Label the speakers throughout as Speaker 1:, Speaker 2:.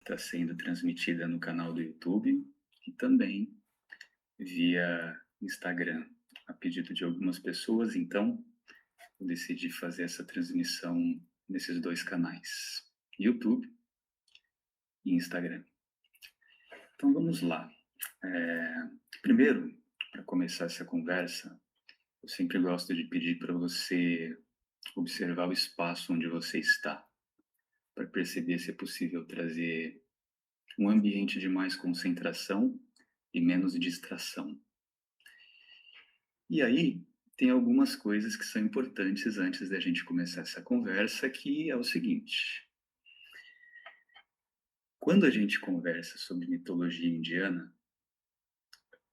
Speaker 1: está sendo transmitida no canal do YouTube e também via Instagram. A pedido de algumas pessoas, então, eu decidi fazer essa transmissão nesses dois canais, YouTube e Instagram. Então vamos lá. Primeiro, para começar essa conversa, eu sempre gosto de pedir para você observar o espaço onde você está, para perceber se é possível trazer um ambiente de mais concentração e menos distração. E aí, tem algumas coisas que são importantes antes da gente começar essa conversa, que é o seguinte: quando a gente conversa sobre mitologia indiana,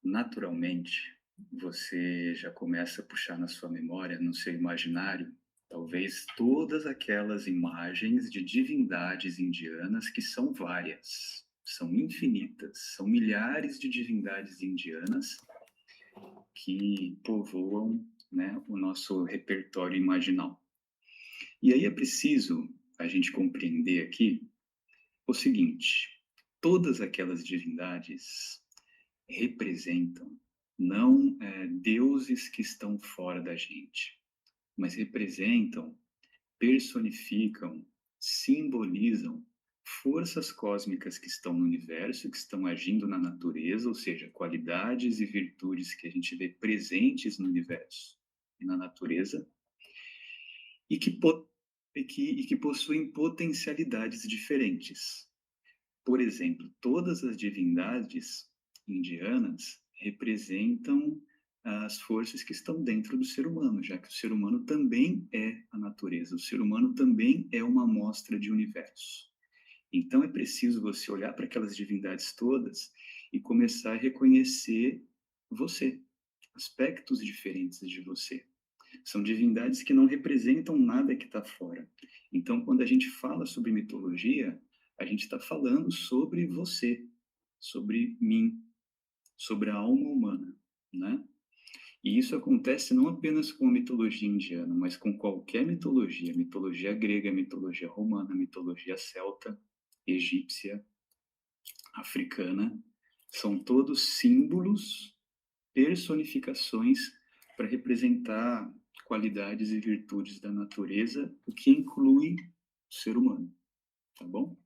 Speaker 1: naturalmente, você já começa a puxar na sua memória, no seu imaginário, talvez todas aquelas imagens de divindades indianas que são várias, são infinitas, são milhares de divindades indianas que povoam, né, o nosso repertório imaginal. E aí é preciso a gente compreender aqui o seguinte: todas aquelas divindades representam não deuses que estão fora da gente, mas representam, personificam, simbolizam forças cósmicas que estão no universo, que estão agindo na natureza, ou seja, qualidades e virtudes que a gente vê presentes no universo e na natureza, e que possuem potencialidades diferentes. Por exemplo, todas as divindades indianas representam as forças que estão dentro do ser humano, já que o ser humano também é a natureza, o ser humano também é uma amostra de universo. Então é preciso você olhar para aquelas divindades todas e começar a reconhecer você, aspectos diferentes de você. São divindades que não representam nada que está fora. Então, quando a gente fala sobre mitologia, a gente está falando sobre você, sobre mim, sobre a alma humana, né? E isso acontece não apenas com a mitologia indiana, mas com qualquer mitologia, mitologia grega, mitologia romana, mitologia celta, egípcia, africana, são todos símbolos, personificações para representar qualidades e virtudes da natureza, o que inclui o ser humano, tá bom?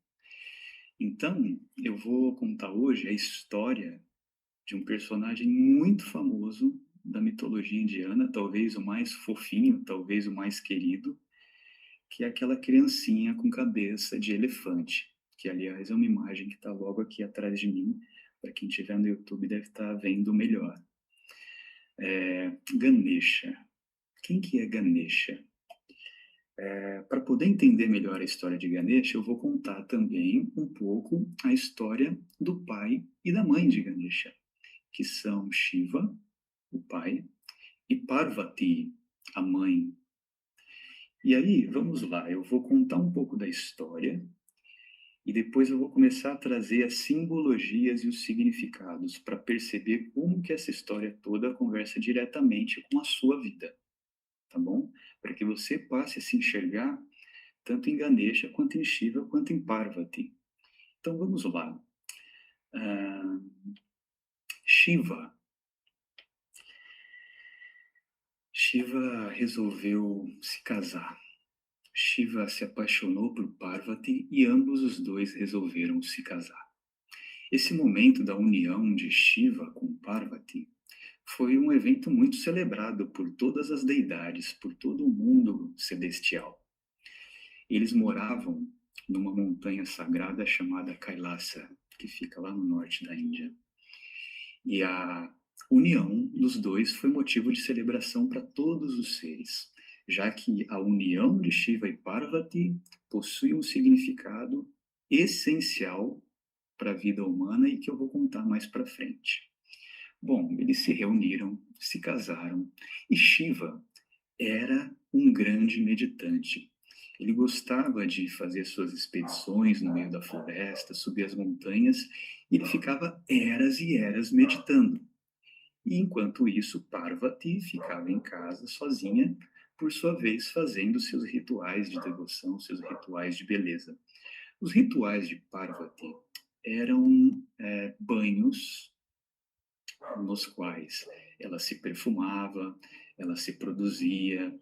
Speaker 1: Então, eu vou contar hoje a história de um personagem muito famoso da mitologia indiana, talvez o mais fofinho, talvez o mais querido, que é aquela criancinha com cabeça de elefante, que aliás é uma imagem que está logo aqui atrás de mim, para quem estiver no YouTube deve estar vendo melhor. Ganesha. Quem que é Ganesha? Para poder entender melhor a história de Ganesha, eu vou contar também um pouco a história do pai e da mãe de Ganesha, que são Shiva, o pai, e Parvati, a mãe. E aí, vamos lá, eu vou contar um pouco da história e depois eu vou começar a trazer as simbologias e os significados para perceber como que essa história toda conversa diretamente com a sua vida, tá bom? Para que você passe a se enxergar tanto em Ganesha, quanto em Shiva, quanto em Parvati. Então vamos lá. Ah, Shiva. Shiva resolveu se casar. Shiva se apaixonou por Parvati e ambos os dois resolveram se casar. Esse momento da união de Shiva com Parvati foi um evento muito celebrado por todas as deidades, por todo o mundo celestial. Eles moravam numa montanha sagrada chamada Kailasa, que fica lá no norte da Índia. E a união dos dois foi motivo de celebração para todos os seres, já que a união de Shiva e Parvati possui um significado essencial para a vida humana e que eu vou contar mais para frente. Bom, eles se reuniram, se casaram, e Shiva era um grande meditante. Ele gostava de fazer suas expedições no meio da floresta, subir as montanhas, e ele ficava eras e eras meditando. E enquanto isso, Parvati ficava em casa sozinha, por sua vez fazendo seus rituais de devoção, seus rituais de beleza. Os rituais de Parvati eram banhos nos quais ela se perfumava, ela se produzia,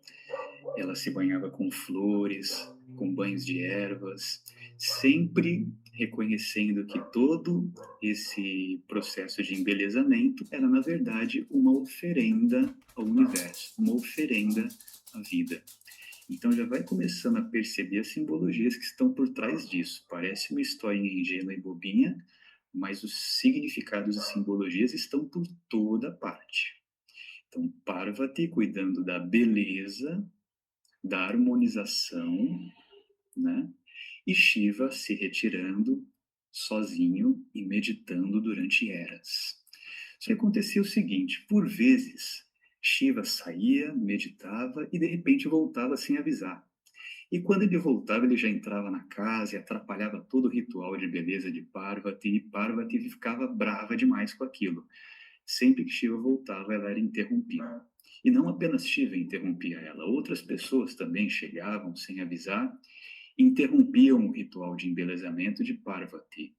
Speaker 1: ela se banhava com flores, com banhos de ervas, sempre reconhecendo que todo esse processo de embelezamento era, na verdade, uma oferenda ao universo, uma oferenda à vida. Então já vai começando a perceber as simbologias que estão por trás disso. Parece uma historinha ingênua e bobinha, mas os significados e simbologias estão por toda parte. Então, Parvati cuidando da beleza, da harmonização, né? E Shiva se retirando sozinho e meditando durante eras. Só que acontecia o seguinte: por vezes, Shiva saía, meditava e de repente voltava sem avisar. E quando ele voltava, ele já entrava na casa e atrapalhava todo o ritual de beleza de Parvati, e Parvati ficava brava demais com aquilo. Sempre que Shiva voltava, ela era interrompida. E não apenas Shiva interrompia ela, outras pessoas também chegavam sem avisar, interrompiam o ritual de embelezamento de Parvati.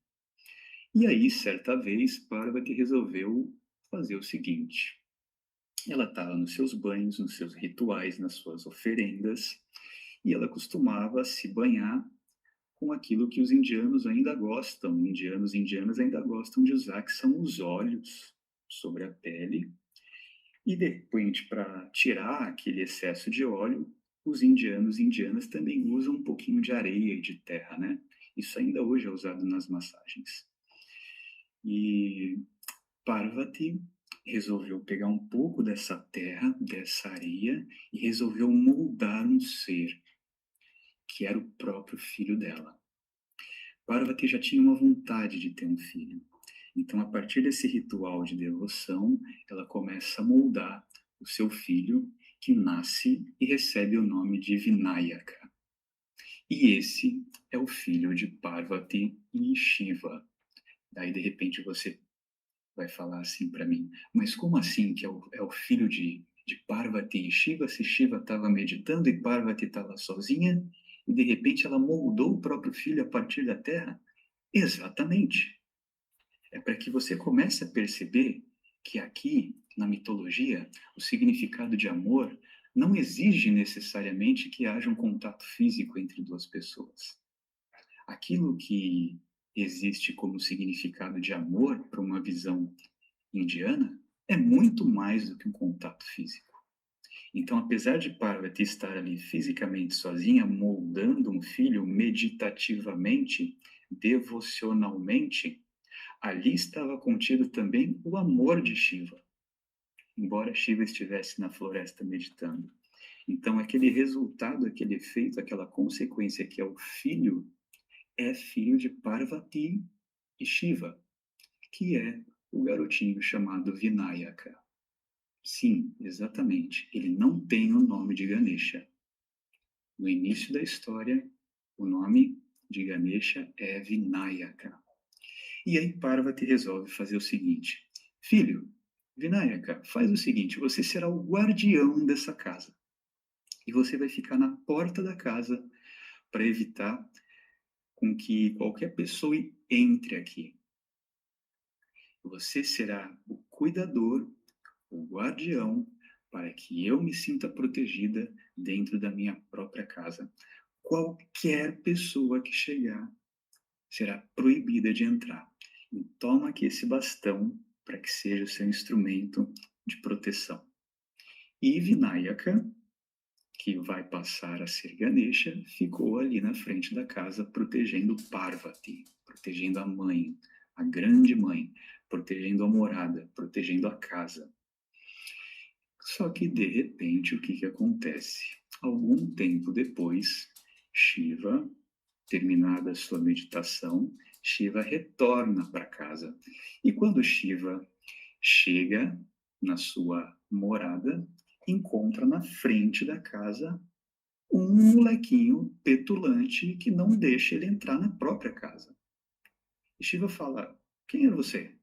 Speaker 1: E aí, certa vez, Parvati resolveu fazer o seguinte: ela estava nos seus banhos, nos seus rituais, nas suas oferendas, e ela costumava se banhar com aquilo que os indianos ainda gostam, indianos e indianas ainda gostam de usar, que são os óleos sobre a pele. E de repente, para tirar aquele excesso de óleo, os indianos e indianas também usam um pouquinho de areia e de terra, né? Isso ainda hoje é usado nas massagens. E Parvati resolveu pegar um pouco dessa terra, dessa areia, e resolveu moldar um ser, que era o próprio filho dela. Parvati já tinha uma vontade de ter um filho. Então, a partir desse ritual de devoção, ela começa a moldar o seu filho, que nasce e recebe o nome de Vinayaka. E esse é o filho de Parvati e Shiva. Daí, de repente, você vai falar assim para mim: mas como assim que é o filho de Parvati e Shiva, se Shiva estava meditando e Parvati estava sozinha, e de repente ela moldou o próprio filho a partir da terra? Exatamente. É para que você comece a perceber que aqui, na mitologia, o significado de amor não exige necessariamente que haja um contato físico entre duas pessoas. Aquilo que existe como significado de amor para uma visão indiana é muito mais do que um contato físico. Então, apesar de Parvati estar ali fisicamente sozinha, moldando um filho meditativamente, devocionalmente, ali estava contido também o amor de Shiva, embora Shiva estivesse na floresta meditando. Então, aquele resultado, aquele efeito, aquela consequência que é o filho, é filho de Parvati e Shiva, que é o garotinho chamado Vinayaka. Sim, exatamente. Ele não tem o nome de Ganesha. No início da história, o nome de Ganesha é Vinayaka. E aí Parvati resolve fazer o seguinte: filho, Vinayaka, faz o seguinte, você será o guardião dessa casa. E você vai ficar na porta da casa para evitar com que qualquer pessoa entre aqui. Você será o cuidador, o guardião, para que eu me sinta protegida dentro da minha própria casa. Qualquer pessoa que chegar será proibida de entrar. E toma aqui esse bastão para que seja o seu instrumento de proteção. E Vinayaka, que vai passar a ser Ganesha, ficou ali na frente da casa protegendo Parvati, protegendo a mãe, a grande mãe, protegendo a morada, protegendo a casa. Só que de repente o que acontece? Algum tempo depois, Shiva, terminada a sua meditação, Shiva retorna para casa. E quando Shiva chega na sua morada, encontra na frente da casa um molequinho petulante que não deixa ele entrar na própria casa. E Shiva fala: quem é você?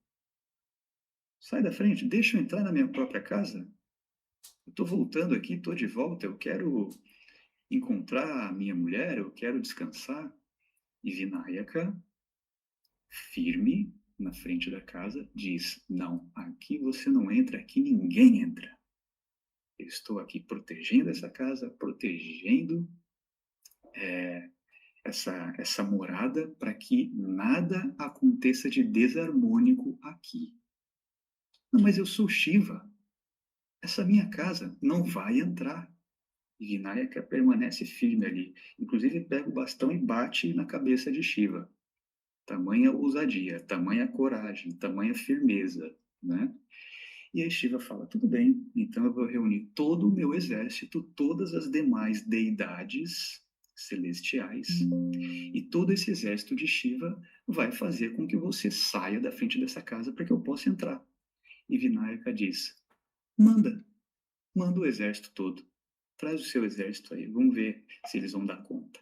Speaker 1: Sai da frente, deixa eu entrar na minha própria casa. Eu estou voltando aqui, estou de volta, eu quero encontrar a minha mulher, eu quero descansar. E Vinayaka, firme na frente da casa, diz: não, aqui você não entra, aqui ninguém entra. Eu estou aqui protegendo essa casa, protegendo é, essa morada para que nada aconteça de desarmônico aqui. Não, mas eu sou Shiva. Essa minha casa não vai entrar. E Vinayaka permanece firme ali. Inclusive pega o bastão e bate na cabeça de Shiva. Tamanha ousadia, tamanha coragem, tamanha firmeza, né? E aí Shiva fala, tudo bem, então eu vou reunir todo o meu exército, todas as demais deidades celestiais, e todo esse exército de Shiva vai fazer com que você saia da frente dessa casa para que eu possa entrar. E Vinayaka diz, manda, manda o exército todo, traz o seu exército aí, vamos ver se eles vão dar conta.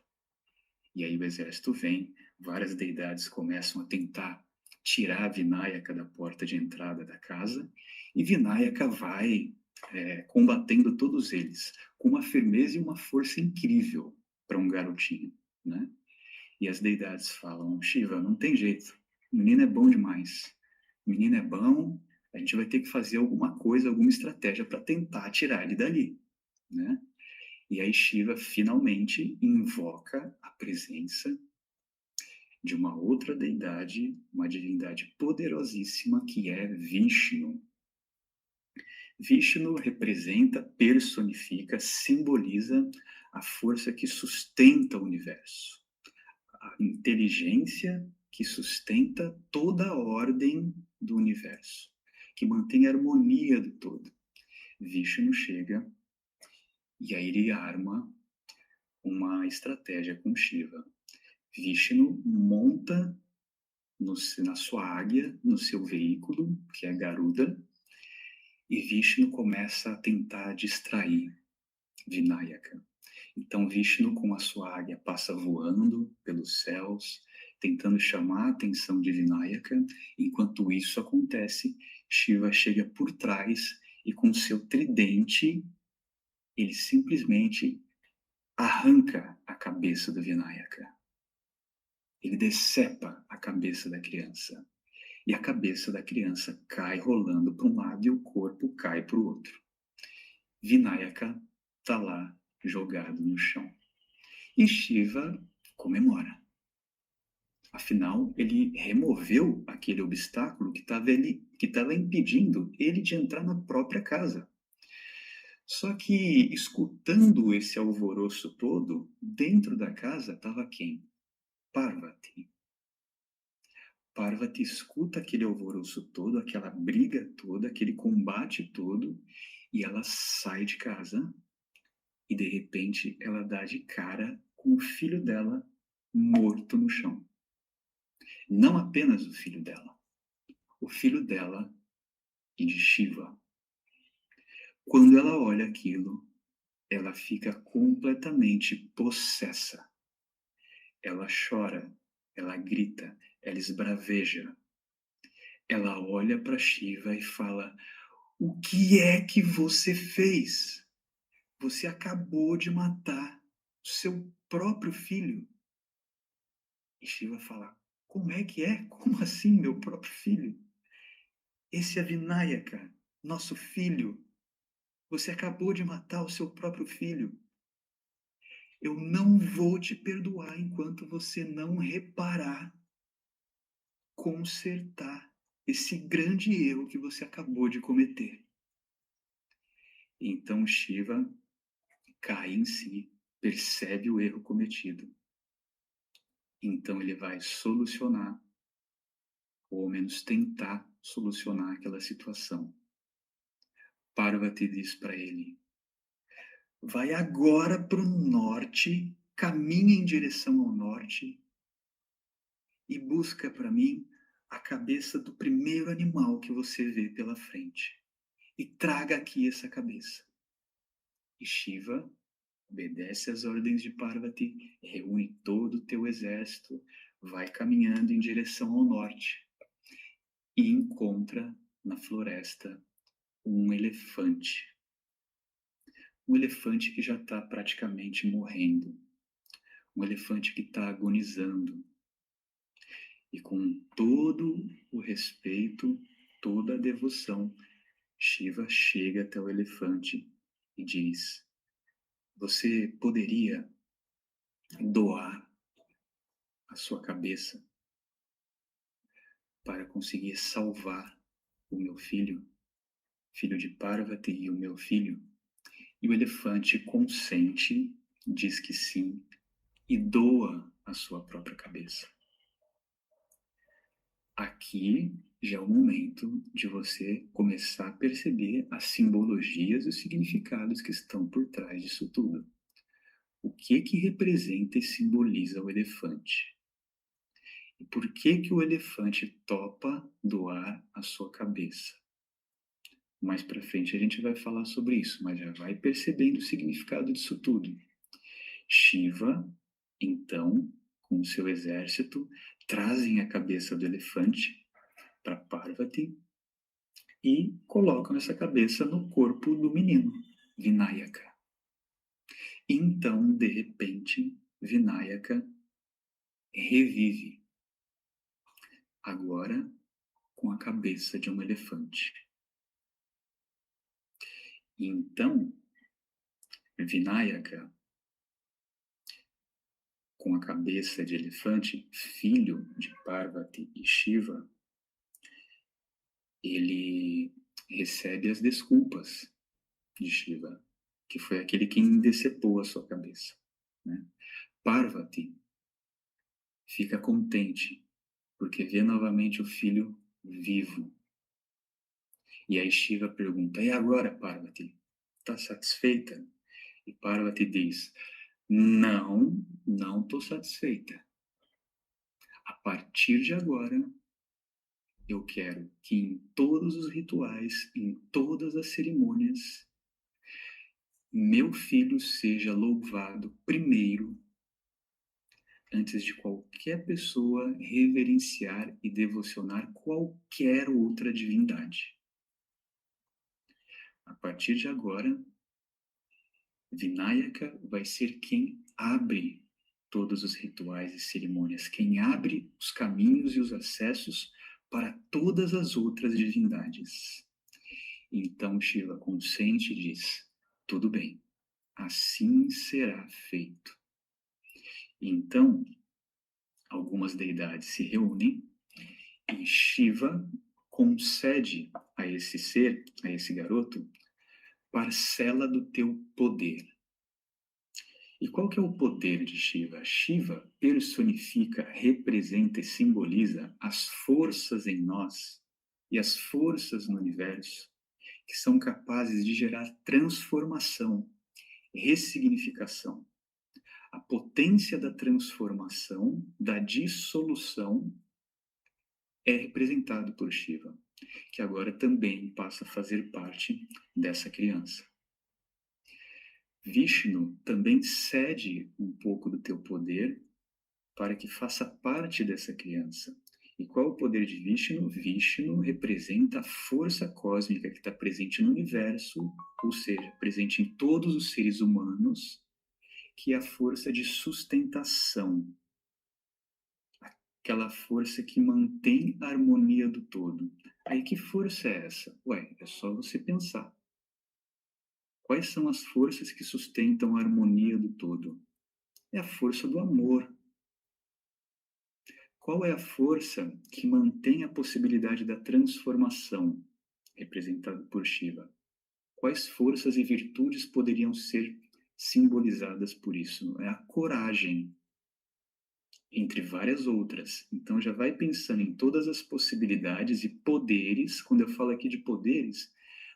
Speaker 1: E aí o exército vem, várias deidades começam a tentar tirar Vinayaka da porta de entrada da casa, e Vinayaka vai combatendo todos eles, com uma firmeza e uma força incrível para um garotinho, né? E as deidades falam, Shiva, não tem jeito, o menino é bom demais, o menino é bom, a gente vai ter que fazer alguma coisa, alguma estratégia para tentar tirar ele dali, né? E aí Shiva finalmente invoca a presença de uma outra deidade, uma divindade poderosíssima que é Vishnu. Vishnu representa, personifica, simboliza a força que sustenta o universo, a inteligência que sustenta toda a ordem do universo, que mantém a harmonia do todo. Vishnu chega e aí ele arma uma estratégia com Shiva. Vishnu monta na sua águia, no seu veículo, que é Garuda, e Vishnu começa a tentar distrair Vinayaka. Então Vishnu, com a sua águia, passa voando pelos céus, tentando chamar a atenção de Vinayaka. Enquanto isso acontece, Shiva chega por trás e com seu tridente, ele simplesmente arranca a cabeça do Vinayaka. Ele decepa a cabeça da criança. E a cabeça da criança cai rolando para um lado e o corpo cai para o outro. Vinayaka está lá jogado no chão. E Shiva comemora. Afinal, ele removeu aquele obstáculo que estava impedindo ele de entrar na própria casa. Só que, escutando esse alvoroço todo, dentro da casa estava quem? Parvati. Parvati escuta aquele alvoroço todo, aquela briga toda, aquele combate todo, e ela sai de casa e de repente ela dá de cara com o filho dela morto no chão. Não apenas o filho dela e de Shiva. Quando ela olha aquilo, ela fica completamente possessa. Ela chora, ela grita, ela esbraveja. Ela olha para Shiva e fala: o que é que você fez? Você acabou de matar seu próprio filho. E Shiva fala: como é que é? Como assim, meu próprio filho? Esse é Vinayaka, nosso filho. Você acabou de matar o seu próprio filho. Eu não vou te perdoar enquanto você não reparar, consertar esse grande erro que você acabou de cometer. Então Shiva cai em si, percebe o erro cometido. Então ele vai solucionar, ou ao menos tentar solucionar aquela situação. Parvati diz para ele: vai agora para o norte, caminha em direção ao norte e busca para mim a cabeça do primeiro animal que você vê pela frente. E traga aqui essa cabeça. E Shiva obedece às ordens de Parvati, reúne todo o teu exército, vai caminhando em direção ao norte e encontra na floresta um elefante. Um elefante que já está praticamente morrendo. Um elefante que está agonizando. E com todo o respeito, toda a devoção, Shiva chega até o elefante e diz: Você poderia doar a sua cabeça para conseguir salvar o meu filho, filho de Parvati e o meu filho? E o elefante consente, diz que sim, e doa a sua própria cabeça. Aqui já é o momento de você começar a perceber as simbologias e os significados que estão por trás disso tudo. O que representa e simboliza o elefante? E por que o elefante topa doar a sua cabeça? Mais para frente a gente vai falar sobre isso, mas já vai percebendo o significado disso tudo. Shiva, então, com o seu exército, trazem a cabeça do elefante para Parvati e colocam essa cabeça no corpo do menino, Vinayaka. Então, de repente, Vinayaka revive, agora com a cabeça de um elefante. Então, Vinayaka, com a cabeça de elefante, filho de Parvati e Shiva, ele recebe as desculpas de Shiva, que foi aquele quem decepou a sua cabeça, né? Parvati fica contente, porque vê novamente o filho vivo. E aí Shiva pergunta: E agora, Parvati? Está satisfeita? E Parvati diz: não estou satisfeita. A partir de agora, eu quero que em todos os rituais, em todas as cerimônias, meu filho seja louvado primeiro, antes de qualquer pessoa reverenciar e devocionar qualquer outra divindade. A partir de agora, Vinayaka vai ser quem abre todos os rituais e cerimônias, quem abre os caminhos e os acessos para todas as outras divindades. Então Shiva consente e diz: tudo bem, assim será feito. Então, algumas deidades se reúnem e Shiva concede a esse ser, a esse garoto, parcela do teu poder. E qual que é o poder de Shiva? Shiva personifica, representa e simboliza as forças em nós e as forças no universo que são capazes de gerar transformação, ressignificação. A potência da transformação, da dissolução, é representado por Shiva, que agora também passa a fazer parte dessa criança. Vishnu também cede um pouco do teu poder para que faça parte dessa criança. E qual é o poder de Vishnu? Vishnu representa a força cósmica que está presente no universo, ou seja, presente em todos os seres humanos, que é a força de sustentação. Aquela força que mantém a harmonia do todo. Aí que força é essa? Ué, é só você pensar. Quais são as forças que sustentam a harmonia do todo? É a força do amor. Qual é a força que mantém a possibilidade da transformação, representada por Shiva? Quais forças e virtudes poderiam ser simbolizadas por isso? É a coragem, entre várias outras. Então já vai pensando em todas as possibilidades e poderes. Quando eu falo aqui de poderes,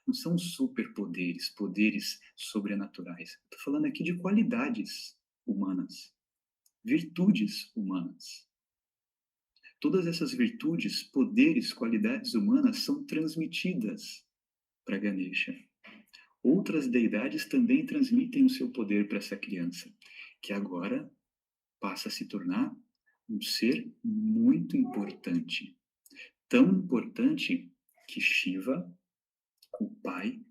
Speaker 1: não são superpoderes, poderes sobrenaturais. Estou falando aqui de qualidades humanas, virtudes humanas. Todas essas virtudes, poderes, qualidades humanas são transmitidas para Ganesha. Outras deidades também transmitem o seu poder para essa criança, que agora passa a se tornar um ser muito importante. Tão importante que Shiva, o pai,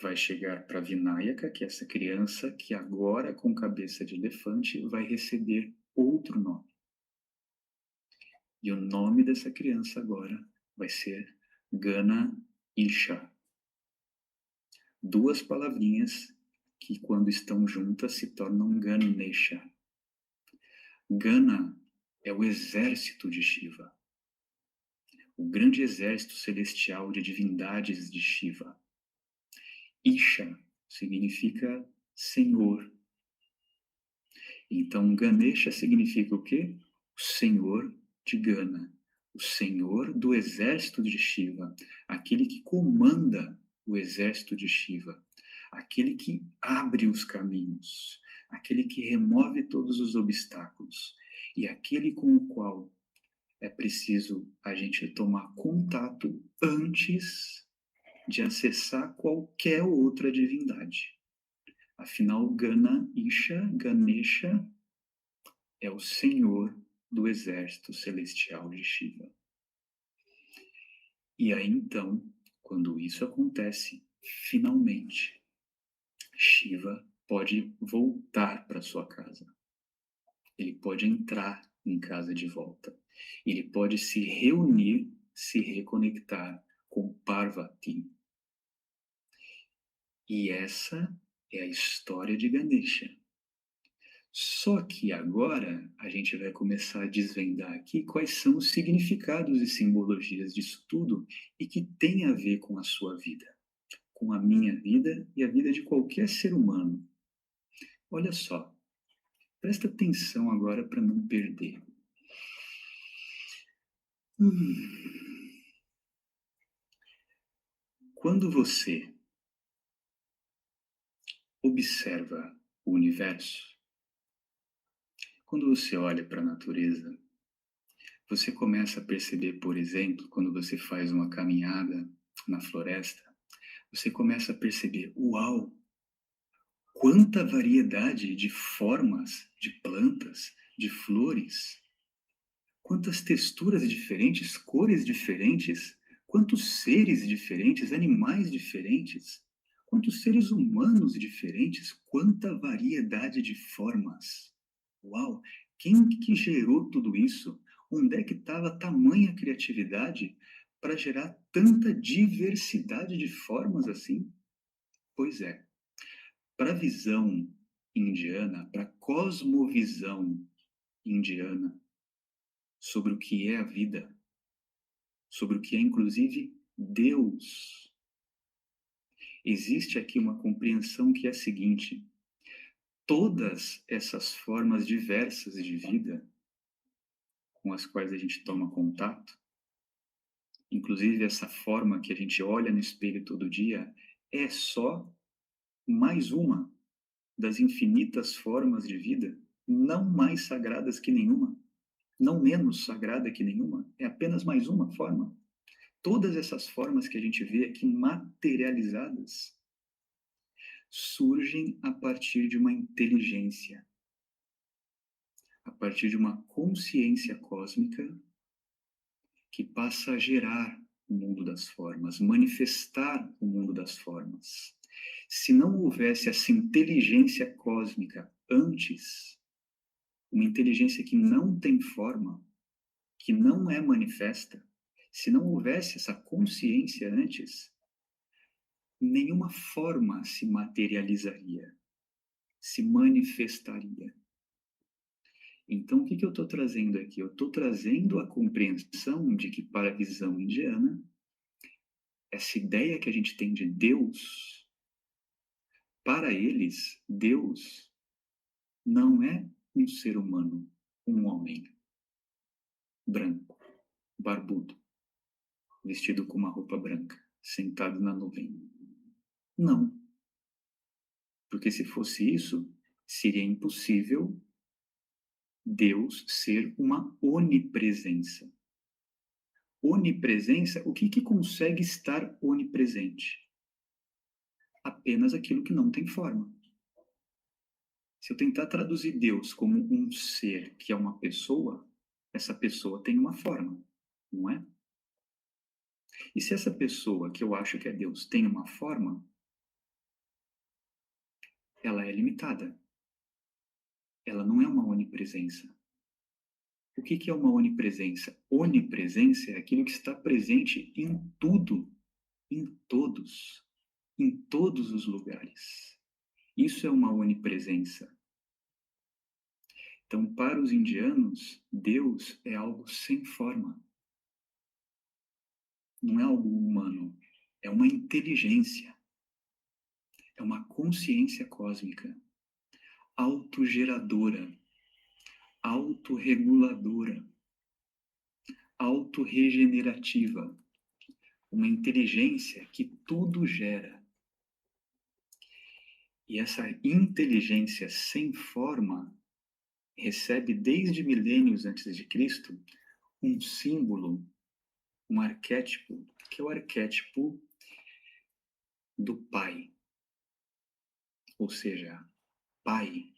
Speaker 1: vai chegar para Vinayaka, que é essa criança que agora, com cabeça de elefante, vai receber outro nome. E o nome dessa criança agora vai ser Gana Isha. Duas palavrinhas que, quando estão juntas, se tornam Ganesha. Gana é o exército de Shiva, o grande exército celestial de divindades de Shiva. Isha significa Senhor. Então, Ganesha significa o quê? O Senhor de Gana, o Senhor do exército de Shiva, aquele que comanda o exército de Shiva, aquele que abre os caminhos, aquele que remove todos os obstáculos e aquele com o qual é preciso a gente tomar contato antes de acessar qualquer outra divindade. Afinal, Gana Isha, Ganesha, é o Senhor do exército celestial de Shiva. E aí então, quando isso acontece, finalmente, Shiva pode voltar para sua casa. Ele pode entrar em casa de volta. Ele pode se reunir, se reconectar com Parvati. E essa é a história de Ganesha. Só que agora a gente vai começar a desvendar aqui quais são os significados e simbologias disso tudo e que tem a ver com a sua vida, com a minha vida e a vida de qualquer ser humano. Olha só, presta atenção agora para não perder. Quando você observa o universo, quando você olha para a natureza, você começa a perceber, por exemplo, quando você faz uma caminhada na floresta, você começa a perceber, uau, quanta variedade de formas, de plantas, de flores, quantas texturas diferentes, cores diferentes, quantos seres diferentes, animais diferentes, quantos seres humanos diferentes, quanta variedade de formas. Uau! Quem que gerou tudo isso? Onde é que estava tamanha criatividade para gerar tanta diversidade de formas assim? Pois é, para a visão indiana, para a cosmovisão indiana sobre o que é a vida, sobre o que é inclusive Deus, existe aqui uma compreensão que é a seguinte: todas essas formas diversas de vida com as quais a gente toma contato, inclusive essa forma que a gente olha no espelho todo dia, é só mais uma das infinitas formas de vida, não mais sagradas que nenhuma, não menos sagrada que nenhuma, é apenas mais uma forma. Todas essas formas que a gente vê aqui materializadas surgem a partir de uma inteligência, a partir de uma consciência cósmica que passa a gerar o mundo das formas, manifestar o mundo das formas. Se não houvesse essa inteligência cósmica antes, uma inteligência que não tem forma, que não é manifesta, se não houvesse essa consciência antes, nenhuma forma se materializaria, se manifestaria. Então, o que eu estou trazendo aqui? Eu estou trazendo a compreensão de que, para a visão indiana, essa ideia que a gente tem de Deus, para eles, Deus não é um ser humano, um homem branco, barbudo, vestido com uma roupa branca, sentado na nuvem. Não. Porque se fosse isso, seria impossível Deus ser uma onipresença. Onipresença, o que consegue estar onipresente? Apenas aquilo que não tem forma. Se eu tentar traduzir Deus como um ser que é uma pessoa, essa pessoa tem uma forma, não é? E se essa pessoa que eu acho que é Deus tem uma forma, ela é limitada. Ela não é uma onipresença. O que é uma onipresença? onipresença é aquilo que está presente em tudo, em todos os lugares. Isso é uma onipresença. Então, para os indianos, Deus é algo sem forma. Não é algo humano. É uma inteligência. É uma consciência cósmica. Autogeradora. Autorreguladora. Autorregenerativa. Uma inteligência que tudo gera. E essa inteligência sem forma recebe desde milênios antes de Cristo um símbolo, um arquétipo, que é o arquétipo do Pai. Ou seja, Pai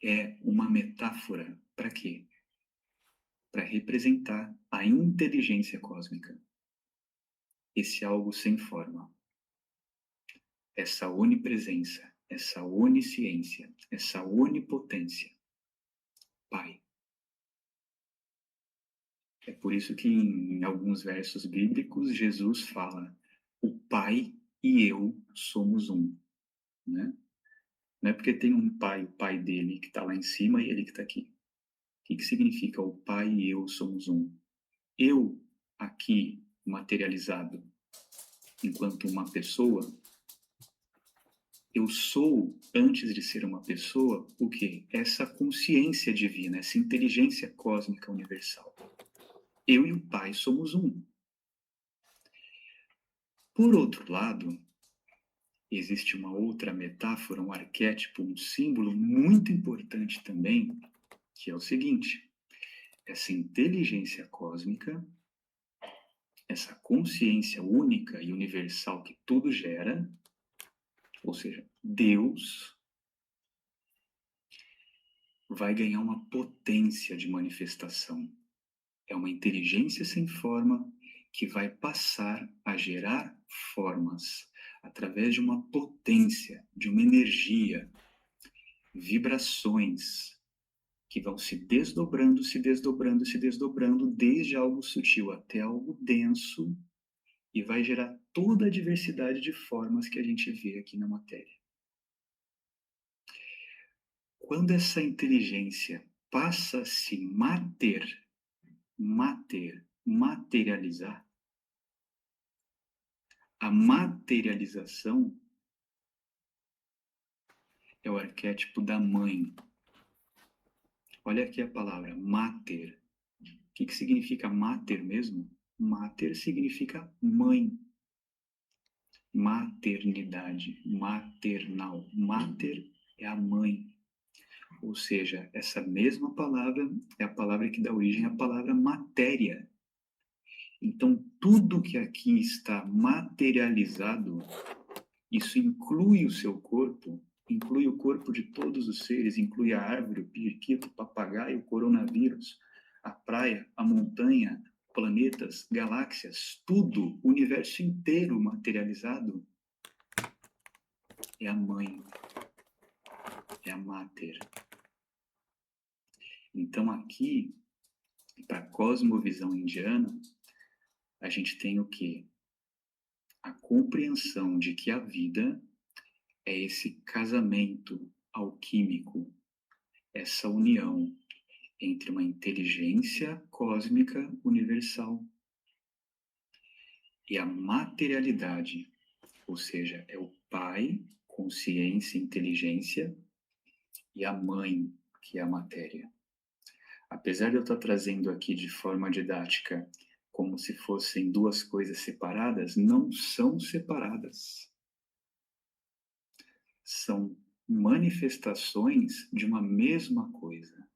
Speaker 1: é uma metáfora para quê? Para representar a inteligência cósmica. Esse algo sem forma. Essa onipresença, essa onisciência, essa onipotência. Pai. É por isso que em alguns versos bíblicos Jesus fala: o Pai e eu somos um, né? Não é porque tem um pai, o pai dele que está lá em cima e ele que está aqui. O que significa o Pai e eu somos um? Eu, aqui, materializado, enquanto uma pessoa, eu sou, antes de ser uma pessoa, o quê? Essa consciência divina, essa inteligência cósmica universal. Eu e o Pai somos um. Por outro lado, existe uma outra metáfora, um arquétipo, um símbolo muito importante também, que é o seguinte: essa inteligência cósmica, essa consciência única e universal que tudo gera, ou seja, Deus, vai ganhar uma potência de manifestação. É uma inteligência sem forma que vai passar a gerar formas através de uma potência, de uma energia, vibrações que vão se desdobrando, se desdobrando, se desdobrando, desde algo sutil até algo denso, e vai gerar toda a diversidade de formas que a gente vê aqui na matéria. Quando essa inteligência passa a se materializar, a materialização é o arquétipo da mãe. Olha aqui a palavra mater. O que significa mater mesmo? Mater significa mãe. Maternidade, maternal. Mater é a mãe. Ou seja, essa mesma palavra é a palavra que dá origem à palavra matéria. Então, tudo que aqui está materializado, isso inclui o seu corpo, inclui o corpo de todos os seres, inclui a árvore, o periquito, o papagaio, o coronavírus, a praia, a montanha, planetas, galáxias, tudo, o universo inteiro materializado é a mãe, é a mater. Então aqui, para a cosmovisão indiana, a gente tem o quê? A compreensão de que a vida é esse casamento alquímico, essa união entre uma inteligência cósmica universal e a materialidade, ou seja, é o Pai, consciência, inteligência, e a Mãe, que é a matéria. Apesar de eu estar trazendo aqui de forma didática como se fossem duas coisas separadas, não são separadas. São manifestações de uma mesma coisa.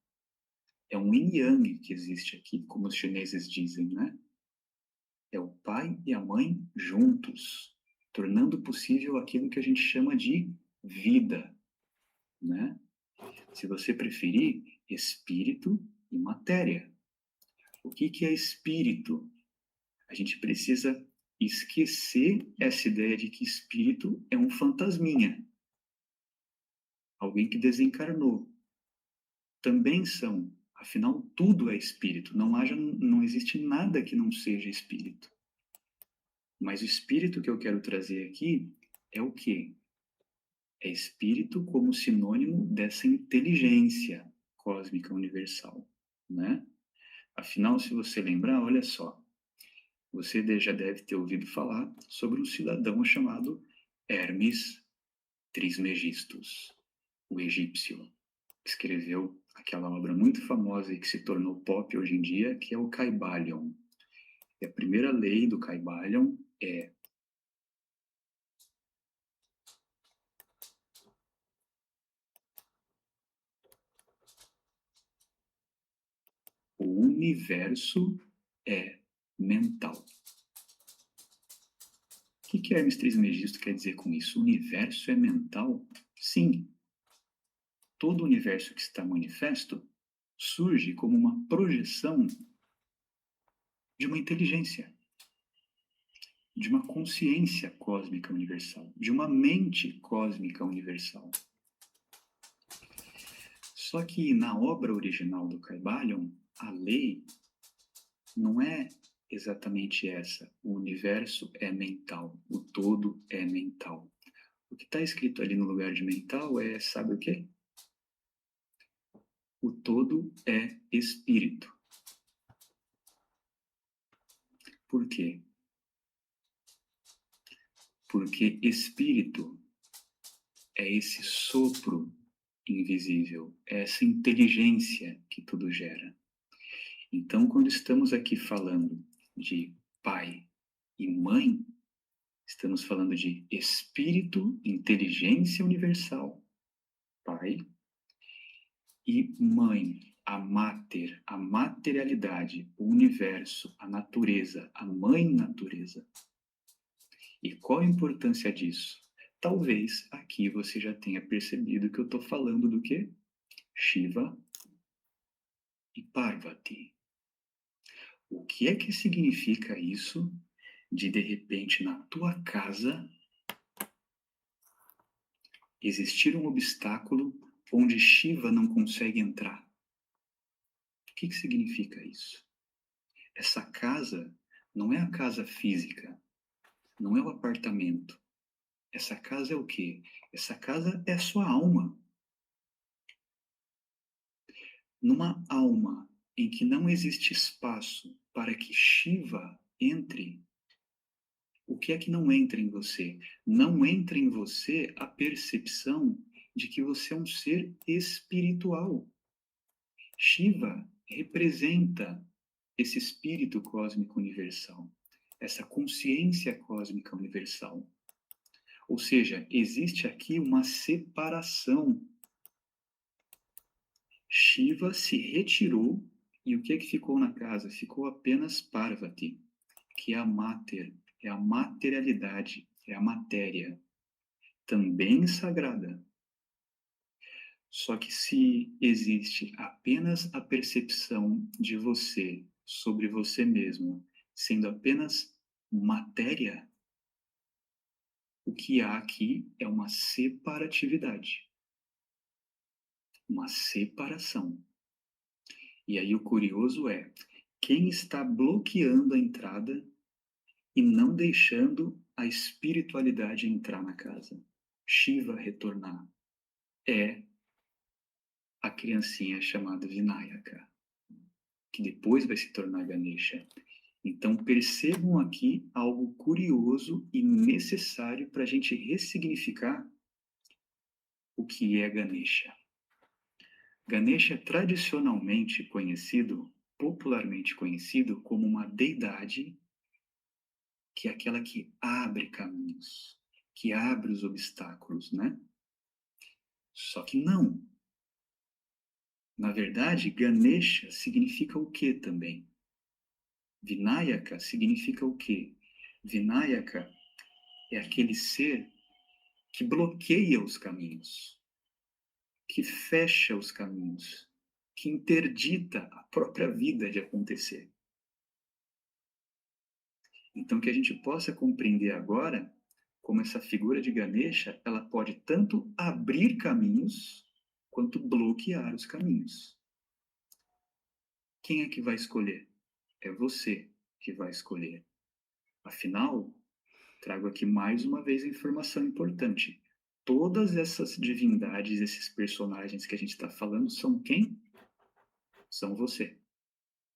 Speaker 1: É um yin-yang que existe aqui, como os chineses dizem, né? É o pai e a mãe juntos, tornando possível aquilo que a gente chama de vida, né? Se você preferir, espírito e matéria. O que é espírito? A gente precisa esquecer essa ideia de que espírito é um fantasminha, alguém que desencarnou. Também são Afinal, tudo é espírito. Não existe nada que não seja espírito. Mas o espírito que eu quero trazer aqui é o quê? É espírito como sinônimo dessa inteligência cósmica universal, né? Afinal, se você lembrar, olha só, você já deve ter ouvido falar sobre um cidadão chamado Hermes Trismegistus, o egípcio, que escreveu aquela obra muito famosa e que se tornou pop hoje em dia, que é o Kybalion. E a primeira lei do Kybalion é: o universo é mental. O que Hermes Trismegisto quer dizer com isso? O universo é mental? Sim. Todo o universo que está manifesto surge como uma projeção de uma inteligência, de uma consciência cósmica universal, de uma mente cósmica universal. Só que na obra original do Kybalion, a lei não é exatamente essa. O universo é mental, o todo é mental. O que está escrito ali no lugar de mental é, sabe o quê? O todo é espírito. Por quê? Porque espírito é esse sopro invisível, é essa inteligência que tudo gera. Então, quando estamos aqui falando de pai e mãe, estamos falando de espírito, inteligência universal, pai, e mãe, a mater, a materialidade, o universo, a natureza, a mãe natureza. E qual a importância disso? Talvez aqui você já tenha percebido que eu estou falando do quê? Shiva e Parvati. O que é que significa isso de repente, na tua casa, existir um obstáculo onde Shiva não consegue entrar? O que significa isso? Essa casa não é a casa física, não é o apartamento. Essa casa é o quê? Essa casa é a sua alma. Numa alma em que não existe espaço para que Shiva entre, o que é que não entra em você? Não entra em você a percepção de que você é um ser espiritual. Shiva representa esse espírito cósmico universal, essa consciência cósmica universal. Ou seja, existe aqui uma separação. Shiva se retirou e o que é que ficou na casa? Ficou apenas Parvati, que é a mater, é a materialidade, é a matéria, também sagrada. Só que se existe apenas a percepção de você sobre você mesmo, sendo apenas matéria, o que há aqui é uma separatividade, uma separação. E aí o curioso é, quem está bloqueando a entrada e não deixando a espiritualidade entrar na casa, Shiva retornar, é a criancinha chamada Vinayaka, que depois vai se tornar Ganesha. Então percebam aqui algo curioso e necessário para a gente ressignificar o que é Ganesha. Ganesha é tradicionalmente conhecido, popularmente conhecido, como uma deidade que é aquela que abre caminhos, que abre os obstáculos, né? Só que não. Na verdade, Ganesha significa o que também? Vinayaka significa o quê? Vinayaka é aquele ser que bloqueia os caminhos, que fecha os caminhos, que interdita a própria vida de acontecer. Então, que a gente possa compreender agora como essa figura de Ganesha, ela pode tanto abrir caminhos, quanto bloquear os caminhos. Quem é que vai escolher? É você que vai escolher. Afinal, trago aqui mais uma vez a informação importante. Todas essas divindades, esses personagens que a gente está falando, são quem? São você,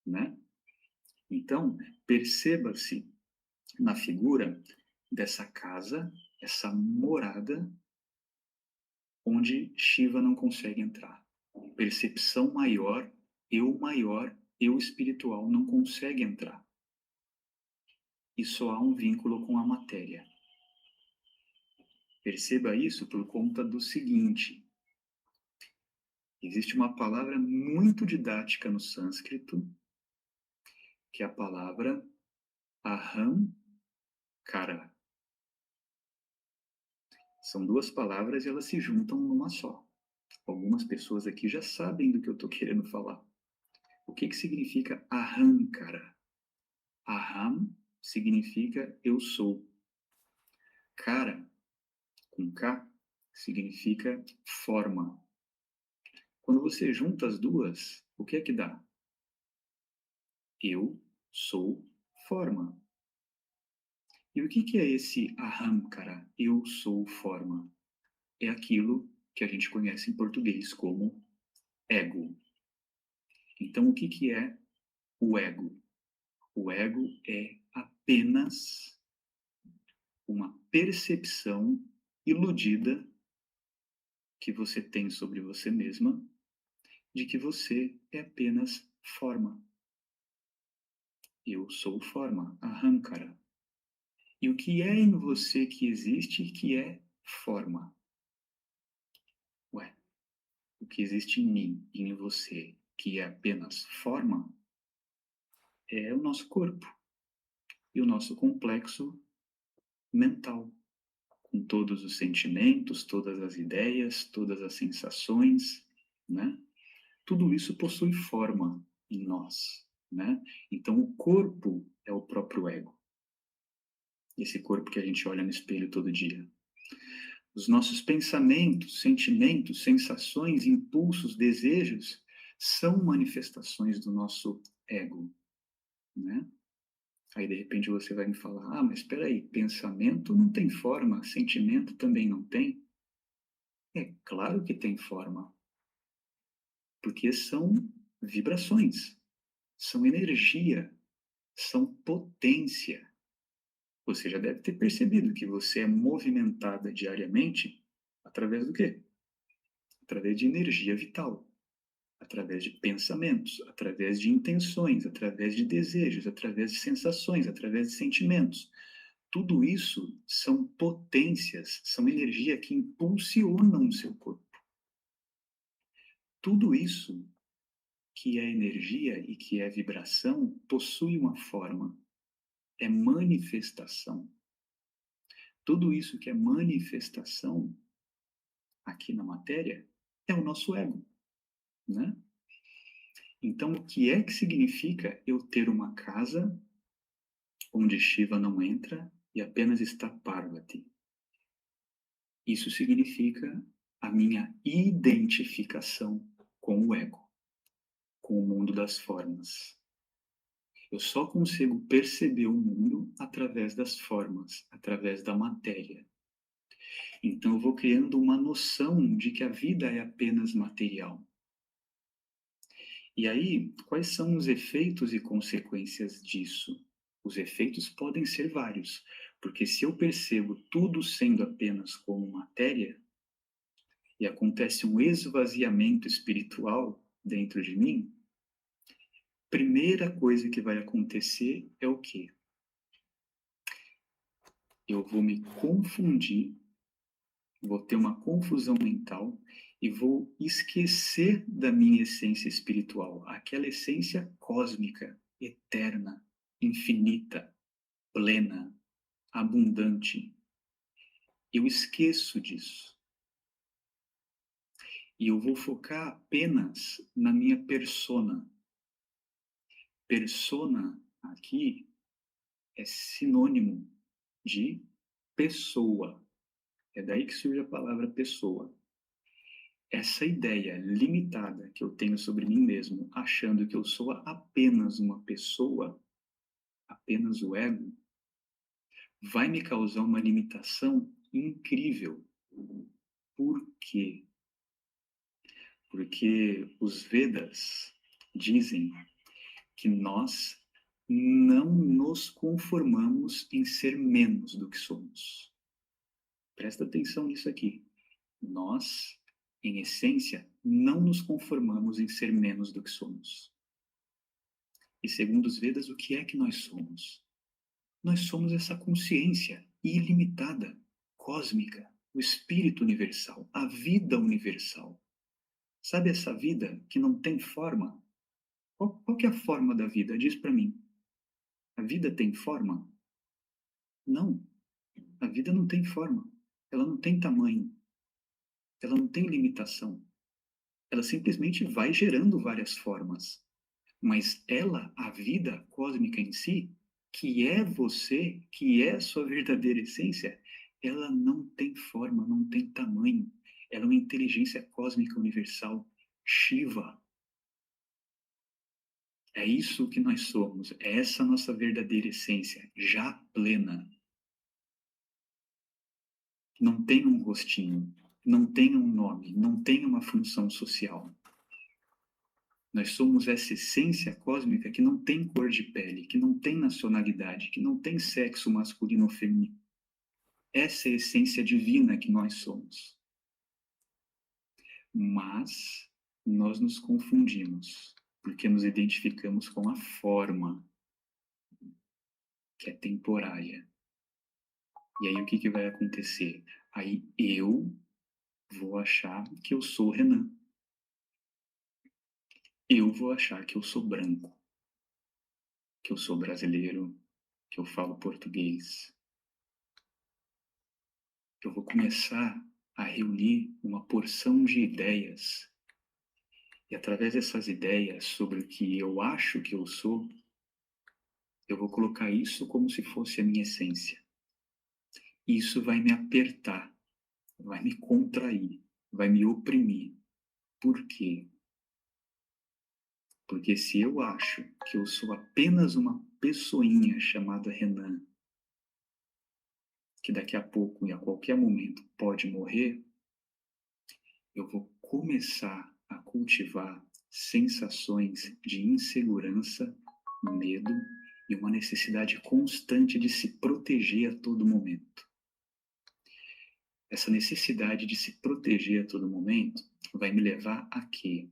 Speaker 1: né? Então, perceba-se na figura dessa casa, essa morada onde Shiva não consegue entrar. Percepção maior, eu espiritual não consegue entrar. E só há um vínculo com a matéria. Perceba isso por conta do seguinte: existe uma palavra muito didática no sânscrito, que é a palavra Ahamkara. São duas palavras e elas se juntam numa só. Algumas pessoas aqui já sabem do que eu estou querendo falar. O que significa Ahamkara? Aham significa eu sou. Kara, com K, significa forma. Quando você junta as duas, o que é que dá? Eu sou forma. E o que é esse Ahamkara? Eu sou forma. É aquilo que a gente conhece em português como ego. Então, o que é o ego? O ego é apenas uma percepção iludida que você tem sobre você mesma de que você é apenas forma. Eu sou forma, Ahamkara. E o que é em você que existe que é forma? Ué, o que existe em mim e em você que é apenas forma é o nosso corpo e o nosso complexo mental, com todos os sentimentos, todas as ideias, todas as sensações, né? Tudo isso possui forma em nós, né? Então o corpo é o próprio ego. Esse corpo que a gente olha no espelho todo dia. Os nossos pensamentos, sentimentos, sensações, impulsos, desejos são manifestações do nosso ego, né? Aí de repente você vai me falar: "Ah, mas espera aí, pensamento não tem forma, sentimento também não tem?" É claro que tem forma, porque são vibrações, são energia, são potência. Você já deve ter percebido que você é movimentada diariamente através do quê? Através de energia vital, através de pensamentos, através de intenções, através de desejos, através de sensações, através de sentimentos. Tudo isso são potências, são energia que impulsionam o seu corpo. Tudo isso que é energia e que é vibração possui uma forma, é manifestação. Tudo isso que é manifestação aqui na matéria é o nosso ego, né? Então, o que é que significa eu ter uma casa onde Shiva não entra e apenas está Parvati? Isso significa a minha identificação com o ego, com o mundo das formas. Eu só consigo perceber o mundo através das formas, através da matéria. Então eu vou criando uma noção de que a vida é apenas material. E aí, quais são os efeitos e consequências disso? Os efeitos podem ser vários, porque se eu percebo tudo sendo apenas como matéria, e acontece um esvaziamento espiritual dentro de mim, primeira coisa que vai acontecer é o quê? Eu vou me confundir, vou ter uma confusão mental e vou esquecer da minha essência espiritual, aquela essência cósmica, eterna, infinita, plena, abundante. Eu esqueço disso. E eu vou focar apenas na minha persona. Persona aqui é sinônimo de pessoa. É daí que surge a palavra pessoa. Essa ideia limitada que eu tenho sobre mim mesmo, achando que eu sou apenas uma pessoa, apenas o ego, vai me causar uma limitação incrível. Por quê? Porque os Vedas dizem que nós não nos conformamos em ser menos do que somos. Presta atenção nisso aqui. Nós, em essência, não nos conformamos em ser menos do que somos. E segundo os Vedas, o que é que nós somos? Nós somos essa consciência ilimitada, cósmica, o espírito universal, a vida universal. Sabe essa vida que não tem forma? Qual que é a forma da vida? Diz para mim. A vida tem forma? Não. A vida não tem forma. Ela não tem tamanho. Ela não tem limitação. Ela simplesmente vai gerando várias formas. Mas ela, a vida cósmica em si, que é você, que é a sua verdadeira essência, ela não tem forma, não tem tamanho. Ela é uma inteligência cósmica universal, Shiva. É isso que nós somos, é essa nossa verdadeira essência, já plena. Não tem um rostinho, não tem um nome, não tem uma função social. Nós somos essa essência cósmica que não tem cor de pele, que não tem nacionalidade, que não tem sexo masculino ou feminino. Essa é a essência divina que nós somos. Mas nós nos confundimos, porque nos identificamos com a forma, que é temporária. E aí o que vai acontecer? Aí eu vou achar que eu sou Renan. Eu vou achar que eu sou branco, que eu sou brasileiro, que eu falo português. Eu vou começar a reunir uma porção de ideias. E através dessas ideias sobre o que eu acho que eu sou, eu vou colocar isso como se fosse a minha essência. E isso vai me apertar, vai me contrair, vai me oprimir. Por quê? Porque se eu acho que eu sou apenas uma pessoinha chamada Renan, que daqui a pouco e a qualquer momento pode morrer, eu vou começar a cultivar sensações de insegurança, medo e uma necessidade constante de se proteger a todo momento. Essa necessidade de se proteger a todo momento vai me levar a quê?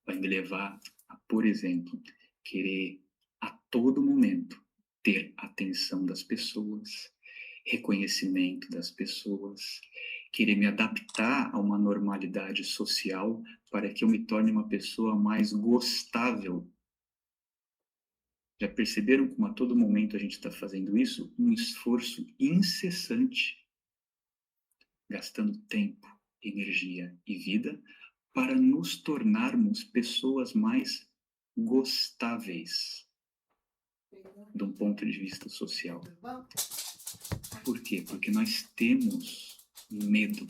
Speaker 1: Vai me levar a, por exemplo, querer a todo momento ter atenção das pessoas, reconhecimento das pessoas, querer me adaptar a uma normalidade social para que eu me torne uma pessoa mais gostável. Já perceberam como a todo momento a gente está fazendo isso? Um esforço incessante, gastando tempo, energia e vida para nos tornarmos pessoas mais gostáveis de um ponto de vista social. Por quê? Porque nós temos medo.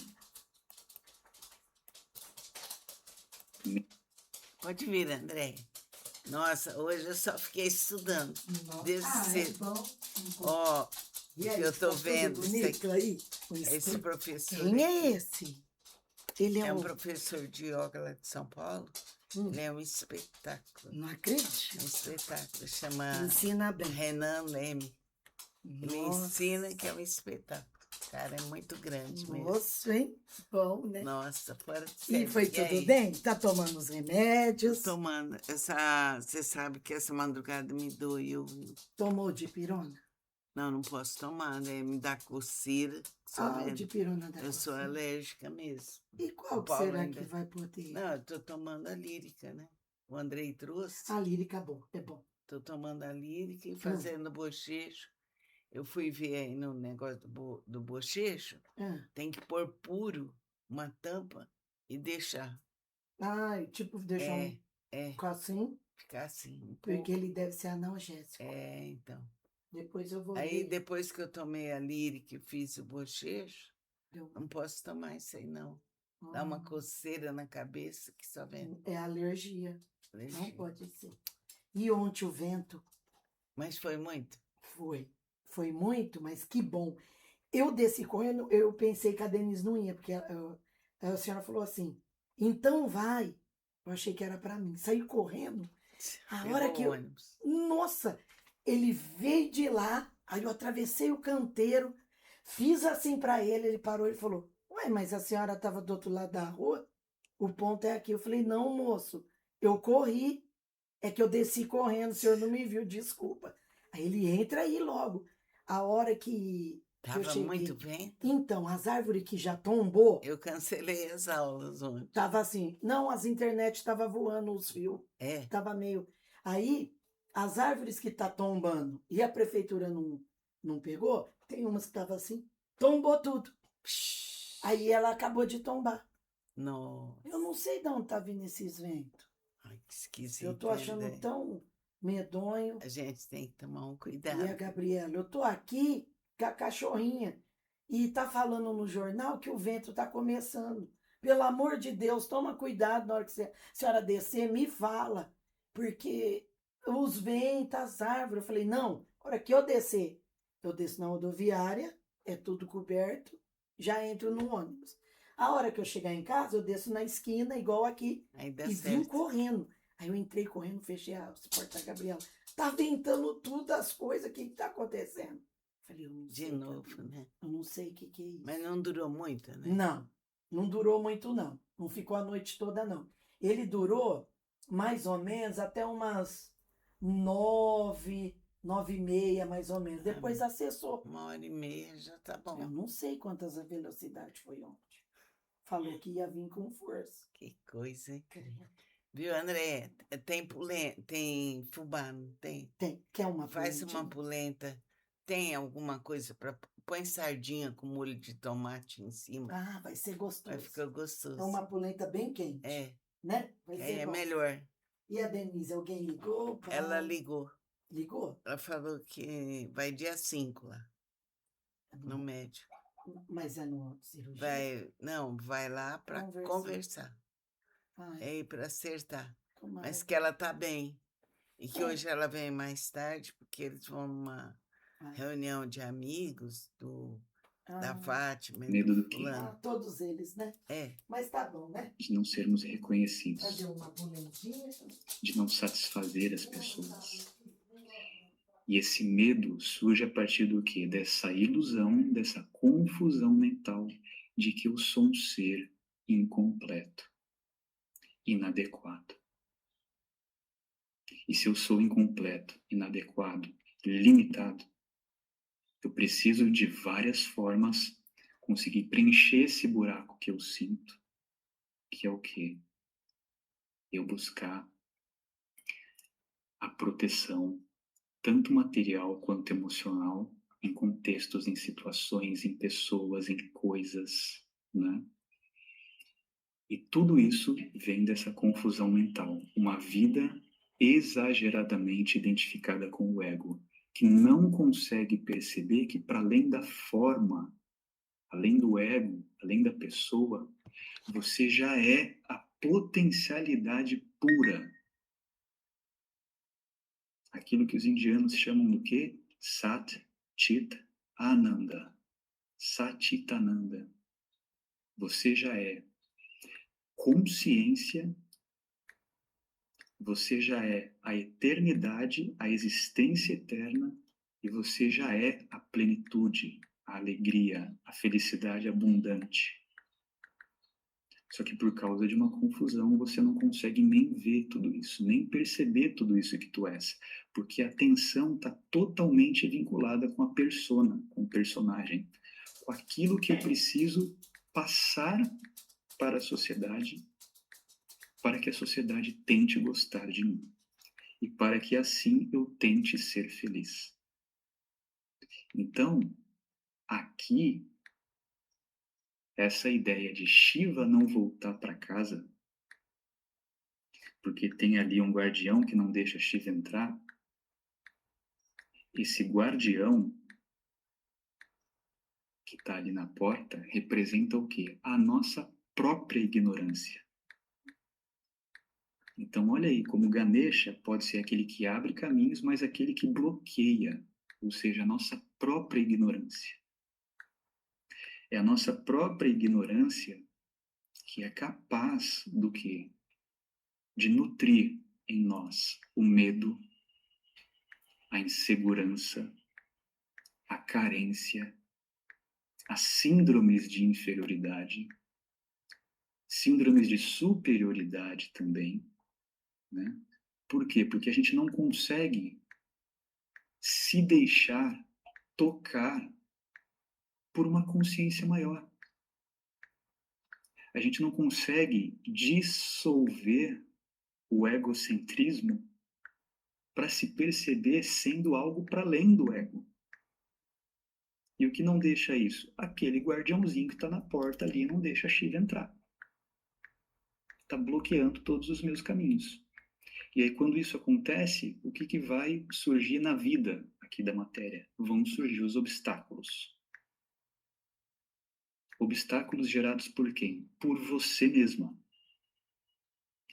Speaker 2: Pode vir, André. Nossa, hoje eu só fiquei estudando. Desde cedo. Ó, eu tô vendo isso
Speaker 3: aí.
Speaker 2: esse professor.
Speaker 3: Quem é esse? Ele
Speaker 2: É um professor de yoga lá de São Paulo. Ele é um espetáculo.
Speaker 3: Não acredito.
Speaker 2: Um espetáculo. Chama
Speaker 3: Ensina bem.
Speaker 2: Renan Leme. Ele
Speaker 3: Nossa.
Speaker 2: ensina que é um espetáculo. Cara, é muito grande mesmo.
Speaker 3: Nossa, hein? Bom, né?
Speaker 2: Nossa, fora de série.
Speaker 3: E foi tudo bem? Tá tomando os remédios?
Speaker 2: Tô tomando. Você sabe que essa madrugada me doeu.
Speaker 3: Tomou dipirona?
Speaker 2: Não, não posso tomar, né? Me dá coceira.
Speaker 3: O dipirona da
Speaker 2: Eu sou alérgica mesmo.
Speaker 3: E qual que será que vai poder?
Speaker 2: Não, eu tô tomando a lírica, né? O Andrei trouxe.
Speaker 3: A lírica bom, é bom.
Speaker 2: Tô tomando a lírica e fazendo bochecho. Eu fui ver aí no negócio do bochecho. Tem que pôr puro uma tampa e deixar.
Speaker 3: Tipo, deixar ficar assim?
Speaker 2: Ficar assim.
Speaker 3: Porque ele deve ser analgésico.
Speaker 2: Então.
Speaker 3: Depois eu vou
Speaker 2: Aí,
Speaker 3: ver.
Speaker 2: depois que eu tomei a lírica e fiz o bochecho, não posso tomar isso aí, não. Dá uma coceira na cabeça que só vem.
Speaker 3: É alergia. Não pode ser. E ontem o vento.
Speaker 2: Mas foi muito?
Speaker 3: Foi. Foi muito, mas que bom. Eu desci correndo, eu pensei que a Denise não ia, porque a senhora falou assim, então vai. Eu achei que era para mim. Saí correndo. A hora que eu... Nossa! Ele veio de lá, aí eu atravessei o canteiro, fiz assim para ele parou e falou, ué, mas a senhora estava do outro lado da rua? O ponto é aqui. Eu falei, não, moço, eu corri, é que eu desci correndo, o senhor não me viu, desculpa. Aí ele entra aí logo. A hora que eu
Speaker 2: Tava
Speaker 3: cheguei...
Speaker 2: muito vento?
Speaker 3: Então, as árvores que já tombou...
Speaker 2: Eu cancelei as aulas ontem.
Speaker 3: Tava assim, não, as internet estava voando os fios.
Speaker 2: É.
Speaker 3: Tava meio... Aí, as árvores que tá tombando e a prefeitura não pegou, tem umas que tava assim, tombou tudo. Aí ela acabou de tombar.
Speaker 2: Nossa.
Speaker 3: Eu não sei de onde tá vindo esses ventos.
Speaker 2: Ai, que esquisito.
Speaker 3: Eu tô achando tão medonho.
Speaker 2: A gente tem que tomar um cuidado.
Speaker 3: E a Gabriela, eu tô aqui com a cachorrinha e tá falando no jornal que o vento tá começando. Pelo amor de Deus, toma cuidado na hora que a senhora descer, me fala. Porque os ventos, as árvores. Eu falei, não, na hora que eu desço na rodoviária, é tudo coberto, já entro no ônibus. A hora que eu chegar em casa, eu desço na esquina, igual aqui, e vim correndo. Aí eu entrei correndo, fechei a porta da Gabriela. Tá ventando tudo as coisas, o que tá acontecendo? Falei, eu não sei.
Speaker 2: De novo, né?
Speaker 3: Eu não sei o que é isso.
Speaker 2: Mas não durou muito, né?
Speaker 3: Não durou muito, não. Não ficou a noite toda, não. Ele durou mais ou menos até umas 9h30, mais ou menos. Depois acessou.
Speaker 2: 1h30 já tá bom.
Speaker 3: Eu não sei quantas a velocidade foi ontem. Falou que ia vir com força.
Speaker 2: Que coisa, hein? Viu, André? Tem fubá, não tem?
Speaker 3: Tem. Quer uma
Speaker 2: Faz
Speaker 3: polentinha?
Speaker 2: uma polenta. Tem alguma coisa para... Põe sardinha com molho de tomate em cima.
Speaker 3: Ah, vai ser gostoso.
Speaker 2: Vai ficar gostoso.
Speaker 3: É uma polenta bem quente.
Speaker 2: É.
Speaker 3: Né? Vai ser bom.
Speaker 2: Melhor.
Speaker 3: E a Denise, alguém ligou?
Speaker 2: Ela ligou.
Speaker 3: Ligou?
Speaker 2: Ela falou que vai dia 5 lá. No médico.
Speaker 3: Mas é no cirurgia?
Speaker 2: Vai lá para conversar. É para acertar. Mas que ela tá bem. E que hoje ela vem mais tarde, porque eles vão numa reunião de amigos da Fátima.
Speaker 1: Medo do quê?
Speaker 3: Todos eles, né?
Speaker 2: É.
Speaker 3: Mas tá bom, né?
Speaker 1: De não sermos reconhecidos.
Speaker 3: Fazer uma polentinha.
Speaker 1: De não satisfazer as pessoas. E esse medo surge a partir do quê? Dessa ilusão, dessa confusão mental de que eu sou um ser incompleto, inadequado. E se eu sou incompleto, inadequado, limitado, eu preciso de várias formas conseguir preencher esse buraco que eu sinto, que é o quê? Eu buscar a proteção, tanto material quanto emocional, em contextos, em situações, em pessoas, em coisas, né? E tudo isso vem dessa confusão mental. Uma vida exageradamente identificada com o ego, que não consegue perceber que, para além da forma, além do ego, além da pessoa, você já é a potencialidade pura. Aquilo que os indianos chamam do quê? Sat Chit Ananda. Satitananda. Você já é consciência, você já é a eternidade, a existência eterna, e você já é a plenitude, a alegria, a felicidade abundante. Só que por causa de uma confusão, você não consegue nem ver tudo isso, nem perceber tudo isso que tu és, porque a atenção está totalmente vinculada com a persona, com o personagem, com aquilo que eu preciso passar para a sociedade, para que a sociedade tente gostar de mim, e para que assim eu tente ser feliz. Então, aqui, essa ideia de Shiva não voltar para casa, porque tem ali um guardião que não deixa Shiva entrar, esse guardião que está ali na porta representa o quê? A nossa própria ignorância. Então, olha aí, como Ganesha pode ser aquele que abre caminhos, mas aquele que bloqueia, ou seja, a nossa própria ignorância. É a nossa própria ignorância que é capaz do quê? De nutrir em nós o medo, a insegurança, a carência, as síndromes de inferioridade, síndromes de superioridade também, né? Por quê? Porque a gente não consegue se deixar tocar por uma consciência maior. A gente não consegue dissolver o egocentrismo para se perceber sendo algo para além do ego. E o que não deixa isso? Aquele guardiãozinho que está na porta ali não deixa a Shiva entrar. Está bloqueando todos os meus caminhos. E aí, quando isso acontece, o que vai surgir na vida aqui da matéria? Vão surgir os obstáculos. Obstáculos gerados por quem? Por você mesma.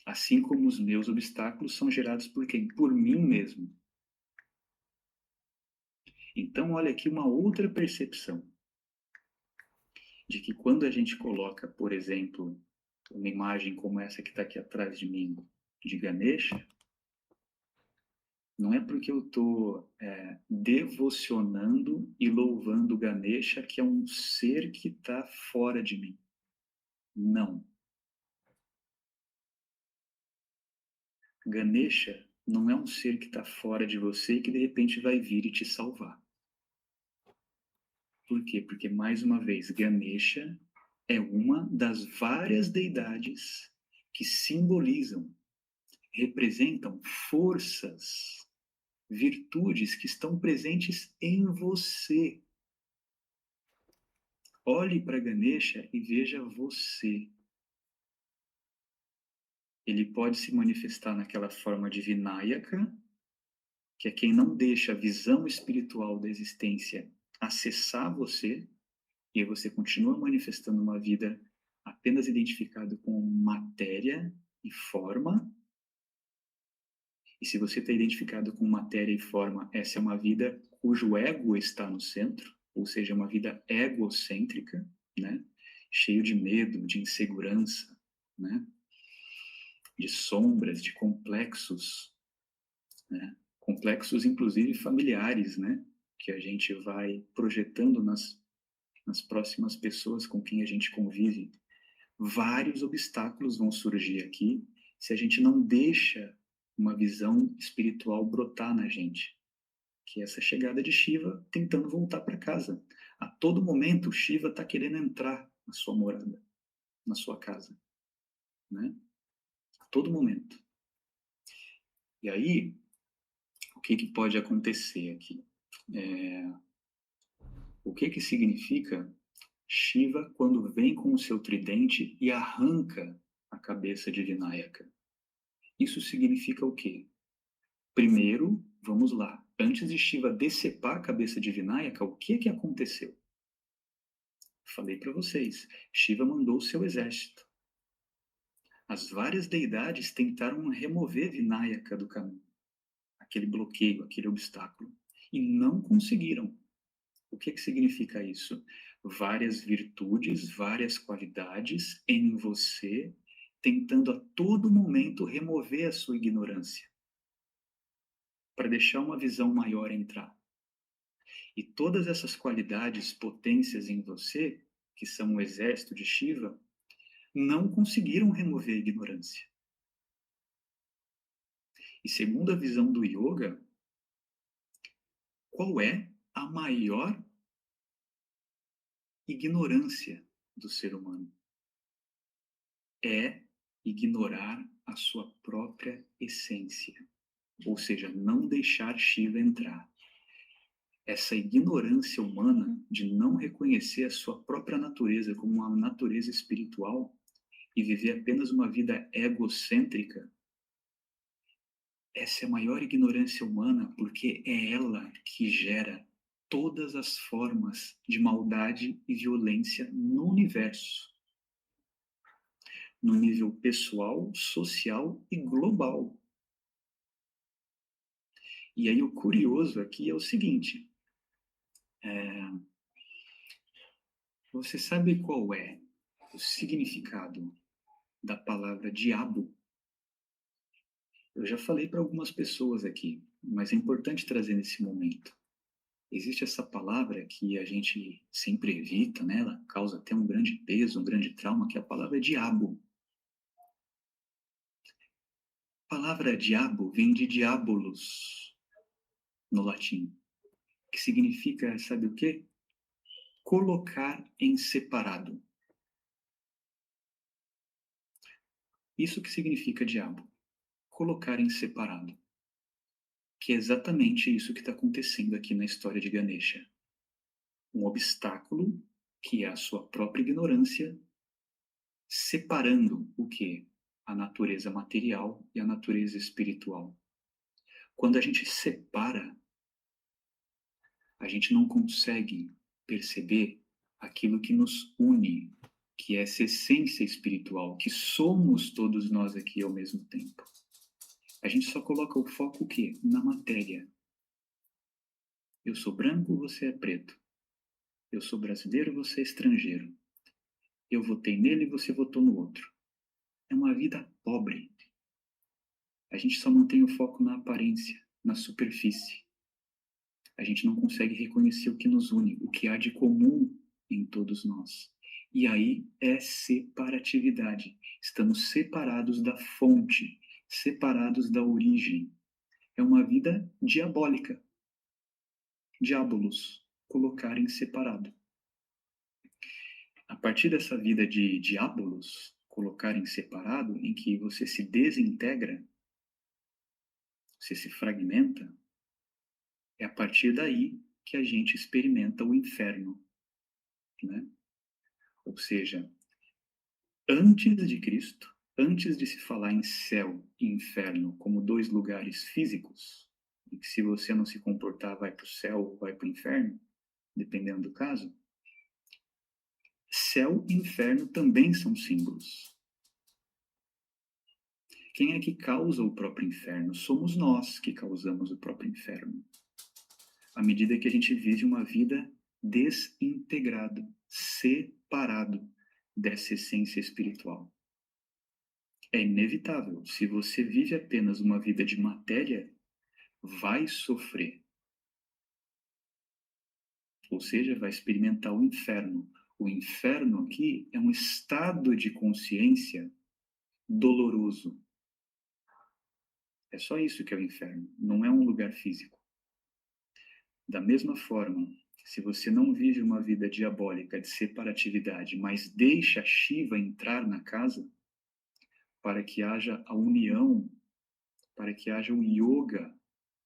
Speaker 1: Assim como os meus obstáculos são gerados por quem? Por mim mesmo. Então, olha aqui uma outra percepção. De que quando a gente coloca, por exemplo, uma imagem como essa que está aqui atrás de mim, de Ganesha, não é porque eu estou devocionando e louvando Ganesha que é um ser que está fora de mim. Não. Ganesha não é um ser que está fora de você e que de repente vai vir e te salvar. Por quê? Porque, mais uma vez, Ganesha é uma das várias deidades que simbolizam, representam forças, virtudes que estão presentes em você. Olhe para Ganesha e veja você. Ele pode se manifestar naquela forma de Vinayaka, que é quem não deixa a visão espiritual da existência acessar você, e aí você continua manifestando uma vida apenas identificada com matéria e forma. E se você está identificado com matéria e forma, essa é uma vida cujo ego está no centro, ou seja, uma vida egocêntrica, né? Cheio de medo, de insegurança, né? De sombras, de complexos, né? Complexos inclusive familiares, né? Que a gente vai projetando nas próximas pessoas com quem a gente convive. Vários obstáculos vão surgir aqui se a gente não deixa uma visão espiritual brotar na gente, que é essa chegada de Shiva tentando voltar para casa. A todo momento, Shiva está querendo entrar na sua morada, na sua casa, né? A todo momento. E aí, o que pode acontecer aqui? O que significa Shiva quando vem com o seu tridente e arranca a cabeça de Vinayaka? Isso significa o quê? Primeiro, vamos lá, antes de Shiva decepar a cabeça de Vinayaka, o que aconteceu? Falei para vocês, Shiva mandou o seu exército. As várias deidades tentaram remover Vinayaka do caminho, aquele bloqueio, aquele obstáculo, e não conseguiram. O que significa isso? Várias virtudes, várias qualidades em você, tentando a todo momento remover a sua ignorância, para deixar uma visão maior entrar. E todas essas qualidades, potências em você, que são o exército de Shiva, não conseguiram remover a ignorância. E segundo a visão do yoga, qual é a maior ignorância do ser humano? É ignorar a sua própria essência. Ou seja, não deixar Shiva entrar. Essa ignorância humana de não reconhecer a sua própria natureza como uma natureza espiritual e viver apenas uma vida egocêntrica, essa é a maior ignorância humana, porque é ela que gera todas as formas de maldade e violência no universo. no nível pessoal, social e global. E aí o curioso aqui é o seguinte, você sabe qual é o significado da palavra diabo? Eu já falei para algumas pessoas aqui, mas é importante trazer nesse momento. Existe essa palavra que a gente sempre evita, né? Ela causa até um grande peso, um grande trauma, que é a palavra diabo. A palavra diabo vem de diabolos, no latim, que significa, sabe o quê? Colocar em separado. Isso que significa diabo. Colocar em separado. Que é exatamente isso que está acontecendo aqui na história de Ganesha. Um obstáculo, que é a sua própria ignorância, separando o quê? A natureza material e a natureza espiritual. Quando a gente separa, a gente não consegue perceber aquilo que nos une, que é essa essência espiritual, que somos todos nós aqui ao mesmo tempo. A gente só coloca o foco o quê? Na matéria. Eu sou branco, você é preto. Eu sou brasileiro, você é estrangeiro. Eu votei nele e você votou no outro. É uma vida pobre. A gente só mantém o foco na aparência, na superfície. A gente não consegue reconhecer o que nos une, o que há de comum em todos nós. E aí é separatividade. Estamos separados da fonte, separados da origem. É uma vida diabólica. Diabolos, colocar em separado. A partir dessa vida de diabolos, colocar em separado, em que você se desintegra, você se fragmenta, é a partir daí que a gente experimenta o inferno, né? Ou seja, antes de Cristo, antes de se falar em céu e inferno como dois lugares físicos, e que se você não se comportar vai para o céu ou vai para o inferno, dependendo do caso, céu e inferno também são símbolos. Quem é que causa o próprio inferno? Somos nós que causamos o próprio inferno. À medida que a gente vive uma vida desintegrado, separado dessa essência espiritual. É inevitável. Se você vive apenas uma vida de matéria, vai sofrer. Ou seja, vai experimentar o inferno. O inferno aqui é um estado de consciência doloroso. É só isso que é o inferno. Não é um lugar físico. Da mesma forma, se você não vive uma vida diabólica de separatividade, mas deixa Shiva entrar na casa, para que haja a união, para que haja o yoga.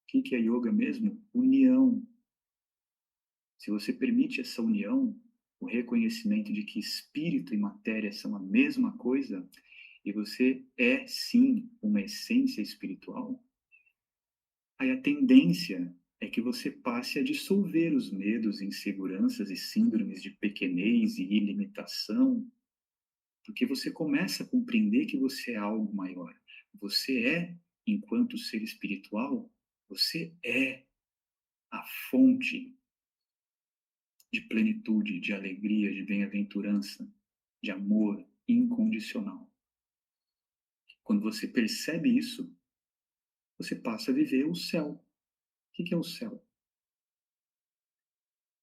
Speaker 1: O que é yoga mesmo? União. Se você permite essa união, o reconhecimento de que espírito e matéria são a mesma coisa, e você é, sim, uma essência espiritual, aí a tendência é que você passe a dissolver os medos, inseguranças e síndromes de pequenez e ilimitação, porque você começa a compreender que você é algo maior. Você é, enquanto ser espiritual, você é a fonte de plenitude, de alegria, de bem-aventurança, de amor incondicional. Quando você percebe isso, você passa a viver o céu. O que é o céu?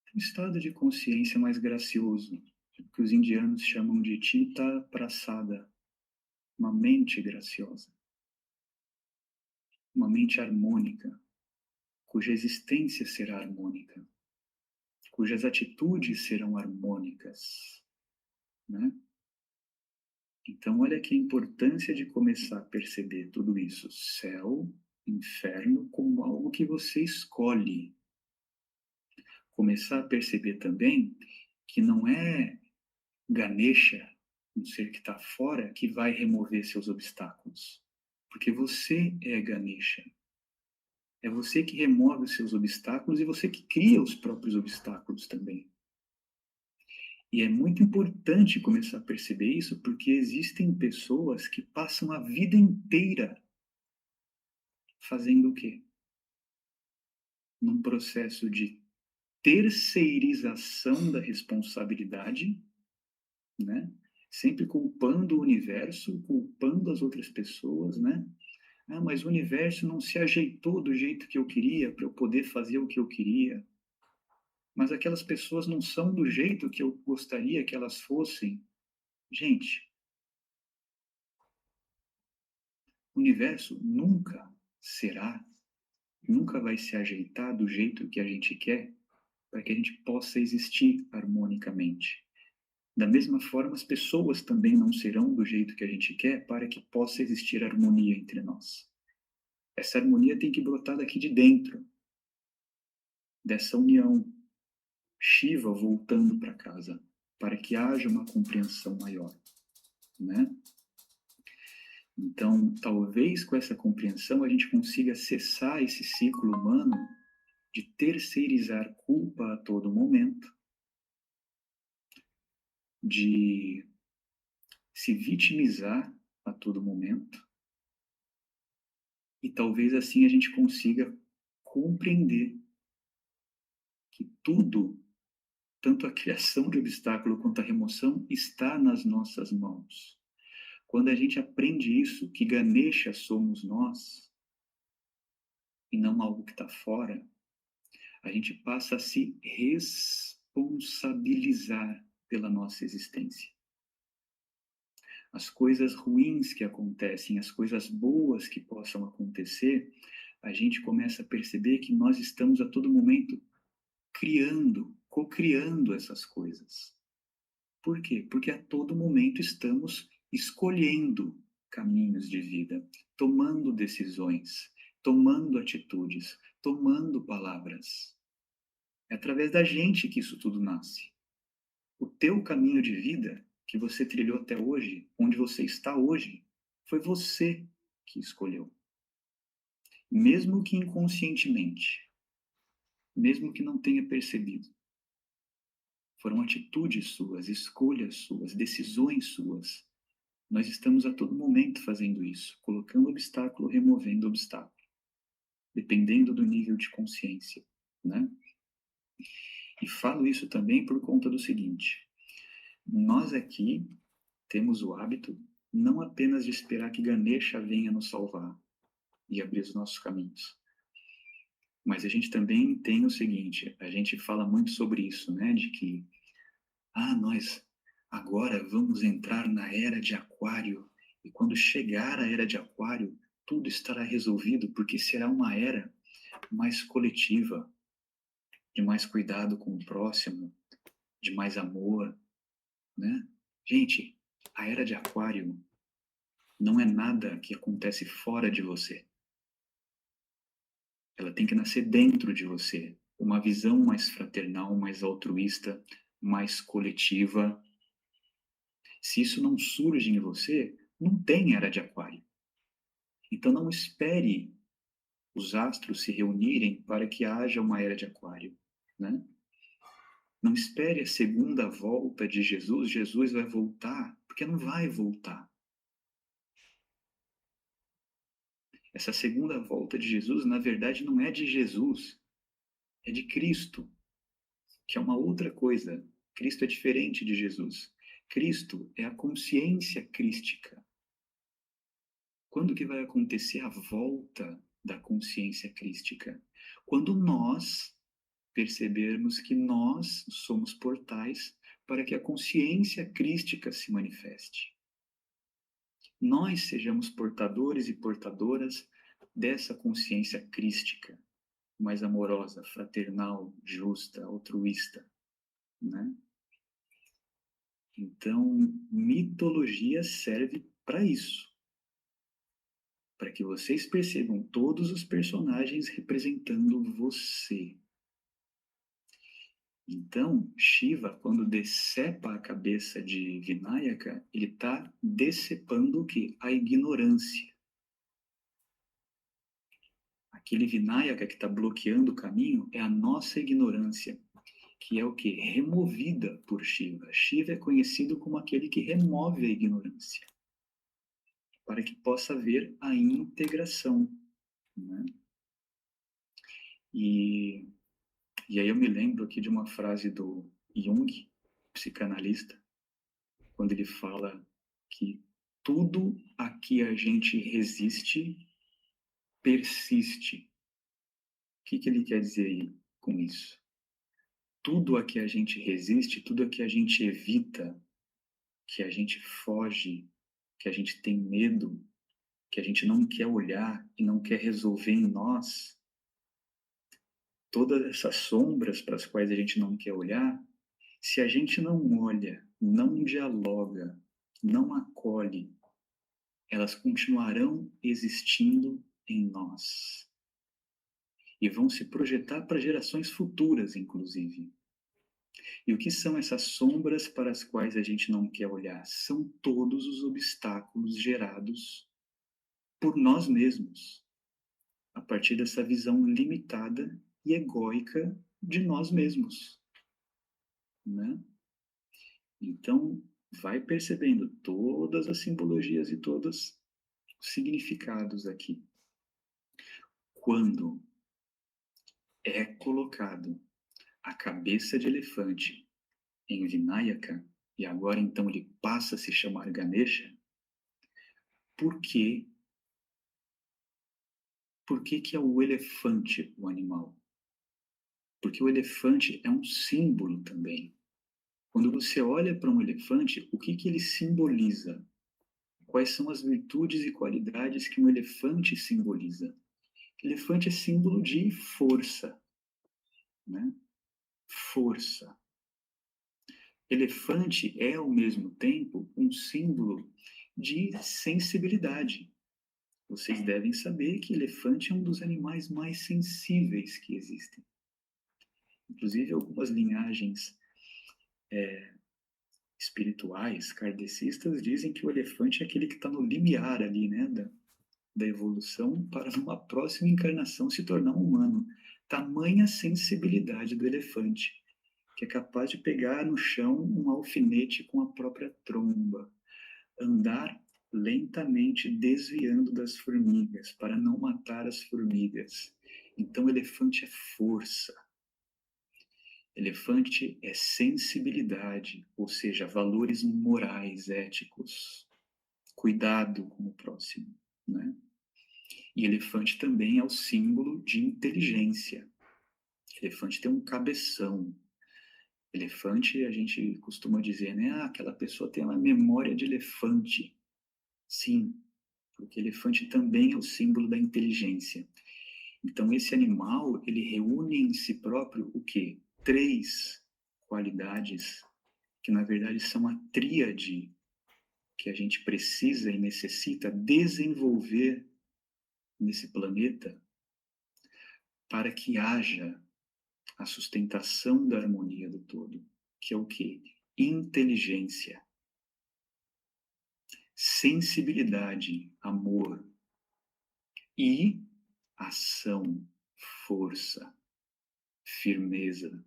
Speaker 1: É um estado de consciência mais gracioso, que os indianos chamam de Chitta Prasada, uma mente graciosa, uma mente harmônica, cuja existência será harmônica, cujas atitudes serão harmônicas, né? Então, olha que importância de começar a perceber tudo isso, céu, inferno, como algo que você escolhe. Começar a perceber também que não é Ganesha, um ser que está fora, que vai remover seus obstáculos. Porque você é Ganesha. É você que remove os seus obstáculos e você que cria os próprios obstáculos também. E é muito importante começar a perceber isso, porque existem pessoas que passam a vida inteira fazendo o quê? Num processo de terceirização da responsabilidade, né? Sempre culpando o universo, culpando as outras pessoas, né? Ah, mas o universo não se ajeitou do jeito que eu queria para eu poder fazer o que eu queria. Mas aquelas pessoas não são do jeito que eu gostaria que elas fossem. Gente, o universo nunca será, nunca vai se ajeitar do jeito que a gente quer para que a gente possa existir harmonicamente. Da mesma forma, as pessoas também não serão do jeito que a gente quer para que possa existir harmonia entre nós. Essa harmonia tem que brotar daqui de dentro, dessa união. Shiva voltando para casa, para que haja uma compreensão maior, né? Então, talvez com essa compreensão a gente consiga cessar esse ciclo humano de terceirizar culpa a todo momento, de se vitimizar a todo momento, e talvez assim a gente consiga compreender que tudo, tanto a criação de obstáculo quanto a remoção, está nas nossas mãos. Quando a gente aprende isso, que Ganesha somos nós, e não algo que está fora, a gente passa a se responsabilizar pela nossa existência. As coisas ruins que acontecem, as coisas boas que possam acontecer, a gente começa a perceber que nós estamos a todo momento criando, co-criando essas coisas. Por quê? Porque a todo momento estamos escolhendo caminhos de vida, tomando decisões, tomando atitudes, tomando palavras. É através da gente que isso tudo nasce. O teu caminho de vida que você trilhou até hoje, onde você está hoje, foi você que escolheu. Mesmo que inconscientemente, mesmo que não tenha percebido. Foram atitudes suas, escolhas suas, decisões suas. Nós estamos a todo momento fazendo isso, colocando obstáculo, removendo obstáculo, dependendo do nível de consciência, né? E falo isso também por conta do seguinte: nós aqui temos o hábito não apenas de esperar que Ganesha venha nos salvar e abrir os nossos caminhos, mas a gente também tem o seguinte: a gente fala muito sobre isso, né? De que, nós agora vamos entrar na era de Aquário, e quando chegar a era de Aquário, tudo estará resolvido, porque será uma era mais coletiva, de mais cuidado com o próximo, de mais amor, né? Gente, a era de Aquário não é nada que acontece fora de você. Ela tem que nascer dentro de você. Uma visão mais fraternal, mais altruísta, mais coletiva. Se isso não surge em você, não tem era de Aquário. Então não espere os astros se reunirem para que haja uma era de Aquário, né? Não espere a segunda volta de Jesus. Jesus vai voltar, porque não vai voltar. Essa segunda volta de Jesus, na verdade, não é de Jesus, é de Cristo, que é uma outra coisa. Cristo é diferente de Jesus. Cristo é a consciência crística. Quando que vai acontecer a volta da consciência crística? Quando nós percebermos que nós somos portais para que a consciência crística se manifeste. Nós sejamos portadores e portadoras dessa consciência crística, mais amorosa, fraternal, justa, altruísta, né? Então, mitologia serve para isso. Para que vocês percebam todos os personagens representando você. Então, Shiva, quando decepa a cabeça de Vinayaka, ele está decepando o quê? A ignorância. Aquele Vinayaka que está bloqueando o caminho é a nossa ignorância. que é o quê? Removida por Shiva. Shiva é conhecido como aquele que remove a ignorância, para que possa haver a integração, né? E aí eu me lembro aqui de uma frase do Jung, psicanalista, quando ele fala que tudo a que a gente resiste persiste. O que ele quer dizer aí com isso? Tudo a que a gente resiste, tudo a que a gente evita, que a gente foge, que a gente tem medo, que a gente não quer olhar e não quer resolver em nós, todas essas sombras para as quais a gente não quer olhar, se a gente não olha, não dialoga, não acolhe, elas continuarão existindo em nós. E vão se projetar para gerações futuras, inclusive. E o que são essas sombras para as quais a gente não quer olhar? São todos os obstáculos gerados por nós mesmos, a partir dessa visão limitada e egóica de nós mesmos, né? Então, vai percebendo todas as simbologias e todos os significados aqui. Quando é colocado a cabeça de elefante em Vinayaka, e agora então ele passa a se chamar Ganesha, por quê? Por que é o elefante o animal? Porque o elefante é um símbolo também. Quando você olha para um elefante, o que ele simboliza? Quais são as virtudes e qualidades que um elefante simboliza? Elefante é símbolo de força, né? Força. Elefante é, ao mesmo tempo, um símbolo de sensibilidade. Vocês devem saber que elefante é um dos animais mais sensíveis que existem. Inclusive, algumas linhagens espirituais, kardecistas, dizem que o elefante é aquele que está no limiar ali, né, da evolução, para numa próxima encarnação se tornar um humano. Tamanha sensibilidade do elefante, que é capaz de pegar no chão um alfinete com a própria tromba, andar lentamente desviando das formigas, para não matar as formigas. Então, elefante é força. Elefante é sensibilidade, ou seja, valores morais, éticos, cuidado com o próximo, né? E elefante também é o símbolo de inteligência. Elefante tem um cabeção. Elefante, a gente costuma dizer, né? Ah, aquela pessoa tem uma memória de elefante. Sim, porque elefante também é o símbolo da inteligência. Então, esse animal, ele reúne em si próprio o quê? 3 qualidades que, na verdade, são a tríade que a gente precisa e necessita desenvolver nesse planeta para que haja a sustentação da harmonia do todo, que é o quê? Inteligência, sensibilidade, amor e ação, força, firmeza.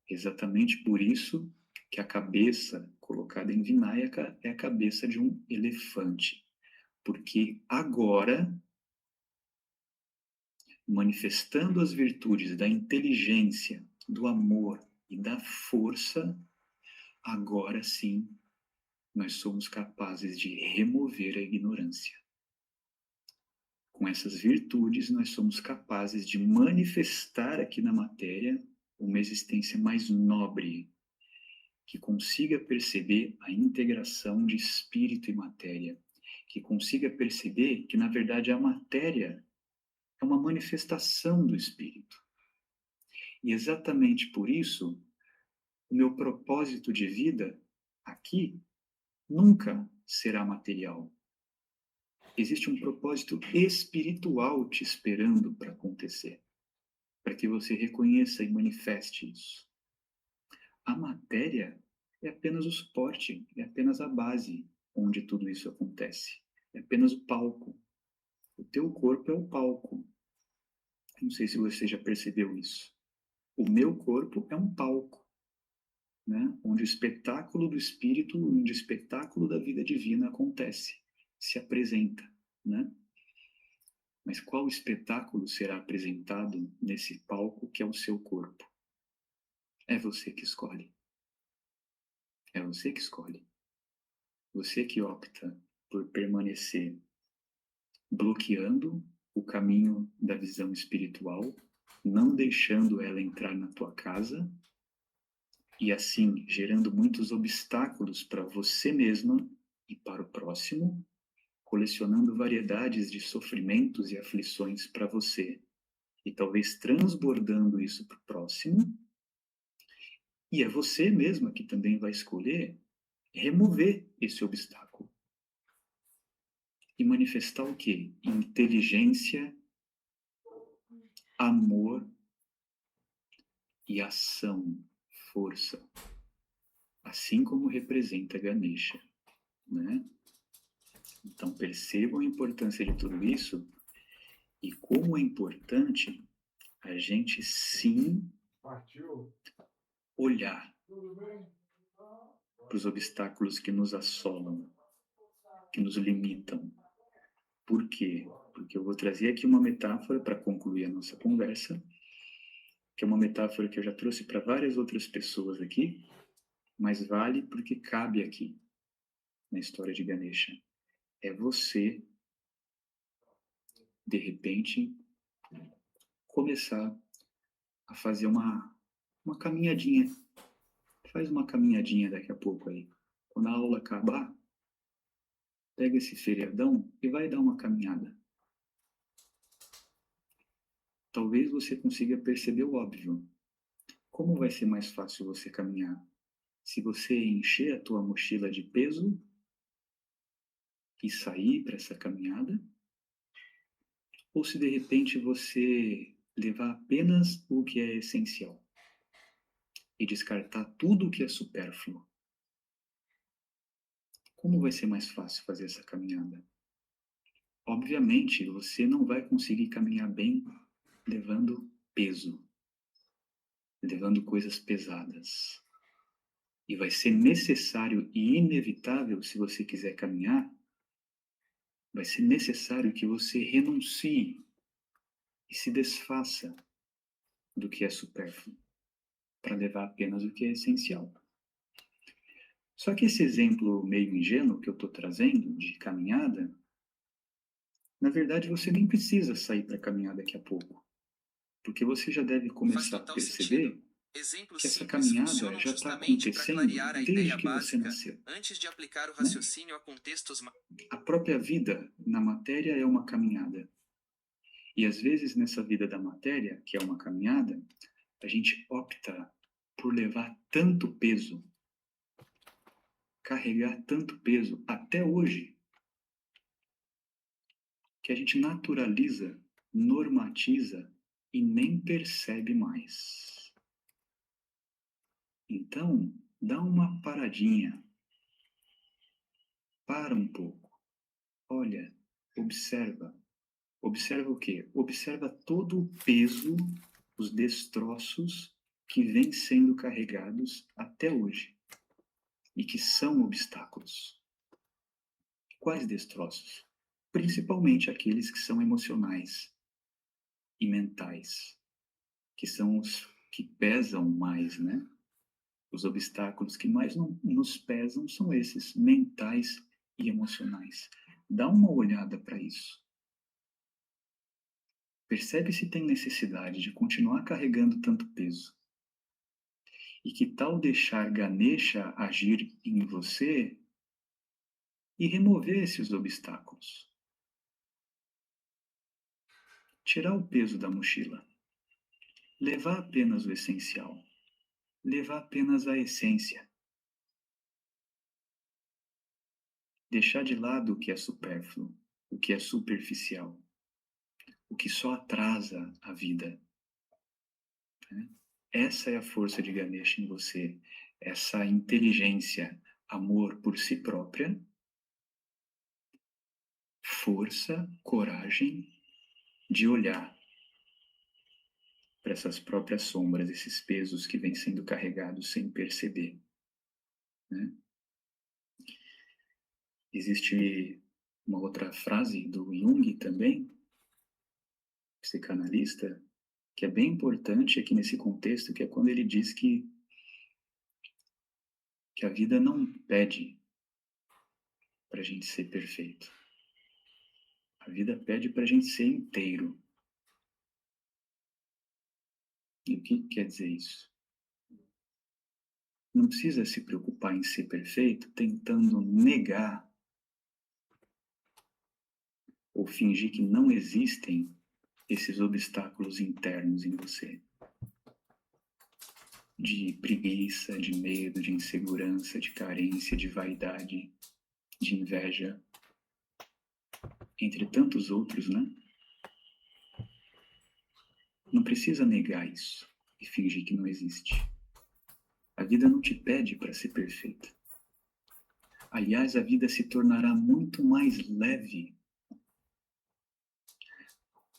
Speaker 1: Exatamente por isso que a cabeça colocada em Vinayaka é a cabeça de um elefante. Porque agora, manifestando as virtudes da inteligência, do amor e da força, agora sim nós somos capazes de remover a ignorância. Com essas virtudes, nós somos capazes de manifestar aqui na matéria uma existência mais nobre, que consiga perceber a integração de espírito e matéria, que consiga perceber que, na verdade, a matéria é uma manifestação do espírito. E exatamente por isso, o meu propósito de vida aqui nunca será material. Existe um propósito espiritual te esperando para acontecer, para que você reconheça e manifeste isso. A matéria é apenas o suporte, é apenas a base onde tudo isso acontece. É apenas o palco. O teu corpo é o palco. Não sei se você já percebeu isso. O meu corpo é um palco, né? Onde o espetáculo do espírito, onde o espetáculo da vida divina acontece, se apresenta, né? Mas qual espetáculo será apresentado nesse palco que é o seu corpo? É você que escolhe. É você que escolhe. Você que opta por permanecer bloqueando o caminho da visão espiritual, não deixando ela entrar na tua casa e assim gerando muitos obstáculos para você mesma e para o próximo, colecionando variedades de sofrimentos e aflições para você e talvez transbordando isso para o próximo. E é você mesma que também vai escolher remover esse obstáculo e manifestar o quê? Inteligência, amor e ação, força, assim como representa Ganesha, né? Então percebam a importância de tudo isso e como é importante a gente sim olhar para os obstáculos que nos assolam, que nos limitam. Por quê? Porque eu vou trazer aqui uma metáfora para concluir a nossa conversa, que é uma metáfora que eu já trouxe para várias outras pessoas aqui, mas vale porque cabe aqui na história de Ganesha. É você, de repente, começar a fazer uma caminhadinha. Faz uma caminhadinha daqui a pouco aí. Quando a aula acabar, pega esse feriadão e vai dar uma caminhada. Talvez você consiga perceber o óbvio. Como vai ser mais fácil você caminhar? Se você encher a tua mochila de peso e sair para essa caminhada, ou se de repente você levar apenas o que é essencial e descartar tudo o que é supérfluo. Como vai ser mais fácil fazer essa caminhada? Obviamente, você não vai conseguir caminhar bem levando peso, levando coisas pesadas. E vai ser necessário e inevitável, se você quiser caminhar, vai ser necessário que você renuncie e se desfaça do que é supérfluo, para levar apenas o que é essencial. Só que esse exemplo meio ingênuo que eu estou trazendo, de caminhada, na verdade você nem precisa sair para caminhar daqui a pouco, porque você já deve começar a perceber que essa caminhada já está acontecendo desde que você nasceu.
Speaker 4: Antes de aplicar o
Speaker 1: Né?
Speaker 4: raciocínio a contextos...
Speaker 1: A própria vida na matéria é uma caminhada. E às vezes nessa vida da matéria, que é uma caminhada, a gente opta por levar tanto peso, carregar tanto peso até hoje, que a gente naturaliza, normatiza e nem percebe mais. Então, dá uma paradinha. Para um pouco. Olha, observa. Observa o quê? Observa todo o peso, os destroços que vêm sendo carregados até hoje e que são obstáculos. Quais destroços? Principalmente aqueles que são emocionais e mentais, que são os que pesam mais, né? Os obstáculos que mais nos pesam são esses, mentais e emocionais. Dá uma olhada para isso. Percebe se tem necessidade de continuar carregando tanto peso. E que tal deixar Ganesha agir em você e remover esses obstáculos? Tirar o peso da mochila. Levar apenas o essencial. Levar apenas a essência. Deixar de lado o que é supérfluo, o que é superficial, o que só atrasa a vida. Né? Essa é a força de Ganesha em você, essa inteligência, amor por si própria, força, coragem de olhar para para essas próprias sombras, esses pesos que vêm sendo carregados sem perceber, né? Existe uma outra frase do Jung também, psicanalista, que é bem importante aqui nesse contexto, que é quando ele diz que a vida não pede para a gente ser perfeito. A vida pede para a gente ser inteiro. E o que quer dizer isso? Não precisa se preocupar em ser perfeito tentando negar ou fingir que não existem esses obstáculos internos em você. De preguiça, de medo, de insegurança, de carência, de vaidade, de inveja, entre tantos outros, né? Não precisa negar isso e fingir que não existe. A vida não te pede para ser perfeita. Aliás, a vida se tornará muito mais leve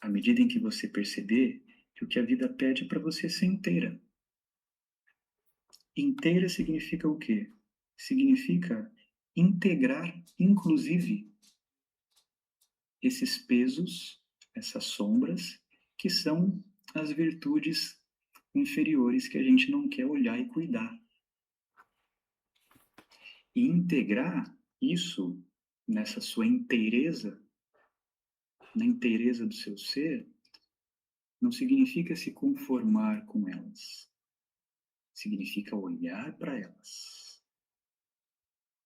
Speaker 1: à medida em que você perceber que o que a vida pede é para você ser inteira. Inteira significa o quê? Significa integrar, inclusive, esses pesos, essas sombras, que são as virtudes inferiores que a gente não quer olhar e cuidar. E integrar isso nessa sua inteireza, na inteireza do seu ser, não significa se conformar com elas. Significa olhar para elas,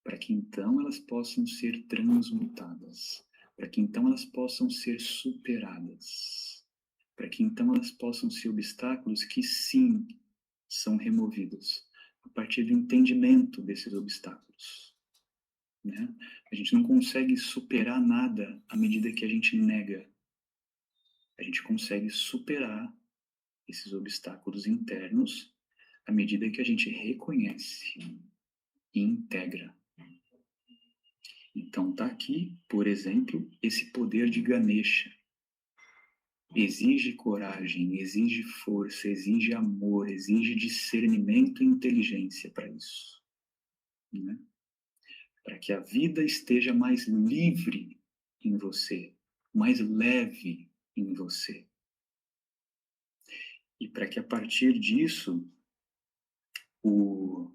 Speaker 1: para que então elas possam ser transmutadas, para que então elas possam ser superadas, para que então elas possam ser obstáculos que sim são removidos a partir do entendimento desses obstáculos, né? A gente não consegue superar nada à medida que a gente nega. A gente consegue superar esses obstáculos internos à medida que a gente reconhece e integra. Então tá aqui, por exemplo, esse poder de Ganesha. Exige coragem, exige força, exige amor, exige discernimento e inteligência para isso, né? Para que a vida esteja mais livre em você, mais leve em você. E para que a partir disso, o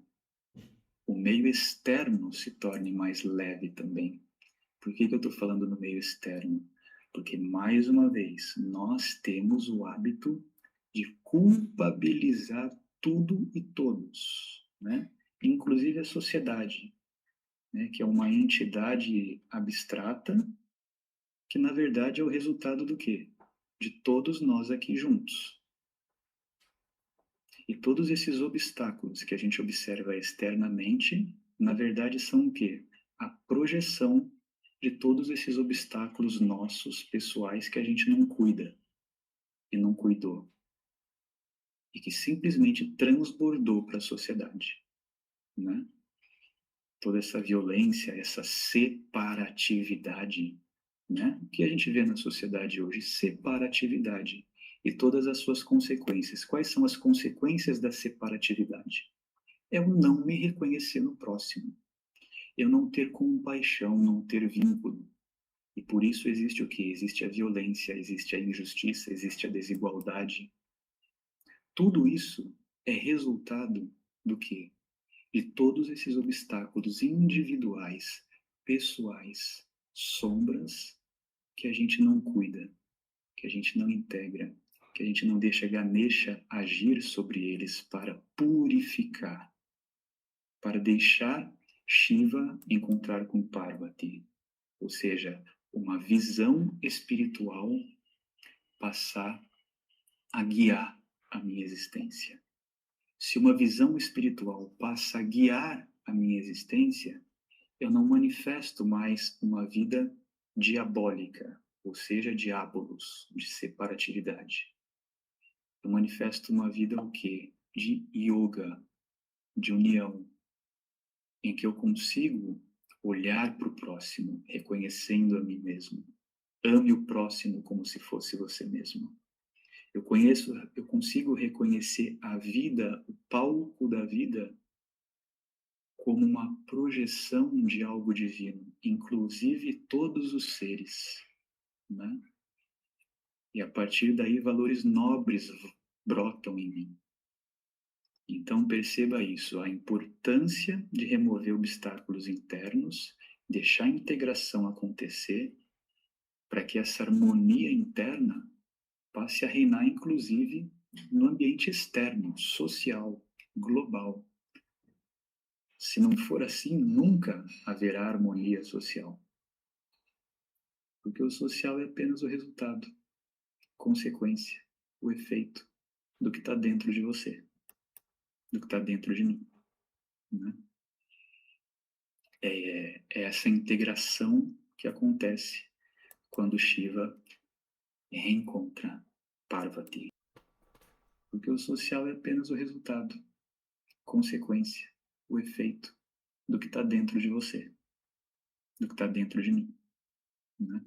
Speaker 1: meio externo se torne mais leve também. Por que eu estou falando no meio externo? Porque, mais uma vez, nós temos o hábito de culpabilizar tudo e todos, né? Inclusive a sociedade, né? Que é uma entidade abstrata que, na verdade, é o resultado do quê? De todos nós aqui juntos. E todos esses obstáculos que a gente observa externamente, na verdade, são o quê? A projeção de todos esses obstáculos nossos, pessoais, que a gente não cuida e não cuidou. E que simplesmente transbordou para a sociedade, né? Toda essa violência, essa separatividade, né? O que a gente vê na sociedade hoje? Separatividade. E todas as suas consequências. Quais são as consequências da separatividade? É o não me reconhecer no próximo. Eu não ter compaixão, não ter vínculo. E por isso existe o quê? Existe a violência, existe a injustiça, existe a desigualdade. Tudo isso é resultado do quê? De todos esses obstáculos individuais, pessoais, sombras, que a gente não cuida, que a gente não integra, que a gente não deixa Ganesha agir sobre eles para purificar, para deixar Shiva encontrar com Parvati, ou seja, uma visão espiritual passar a guiar a minha existência. Se uma visão espiritual passa a guiar a minha existência, eu não manifesto mais uma vida diabólica, ou seja, diabolos, de separatividade. Eu manifesto uma vida o quê? De yoga, de união, em que eu consigo olhar para o próximo, reconhecendo a mim mesmo. Ame o próximo como se fosse você mesmo. Eu consigo reconhecer a vida, o palco da vida, como uma projeção de algo divino, inclusive todos os seres, né? E a partir daí valores nobres brotam em mim. Então perceba isso, a importância de remover obstáculos internos, deixar a integração acontecer, para que essa harmonia interna passe a reinar, inclusive, no ambiente externo, social, global. Se não for assim, nunca haverá harmonia social. Porque o social é apenas o resultado, consequência, o efeito do que está dentro de você, do que está dentro de mim, né? É essa integração que acontece quando Shiva reencontra Parvati. Porque o social é apenas o resultado, consequência, o efeito do que está dentro de você, do que está dentro de mim, né?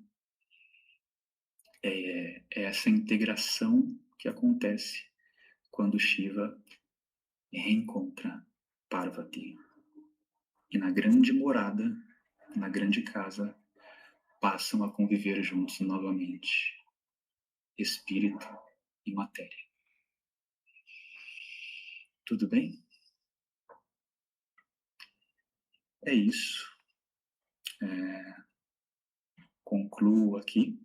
Speaker 1: É essa integração que acontece quando Shiva reencontra Parvati. E na grande morada, na grande casa, passam a conviver juntos novamente, espírito e matéria. Tudo bem? É isso. Concluo aqui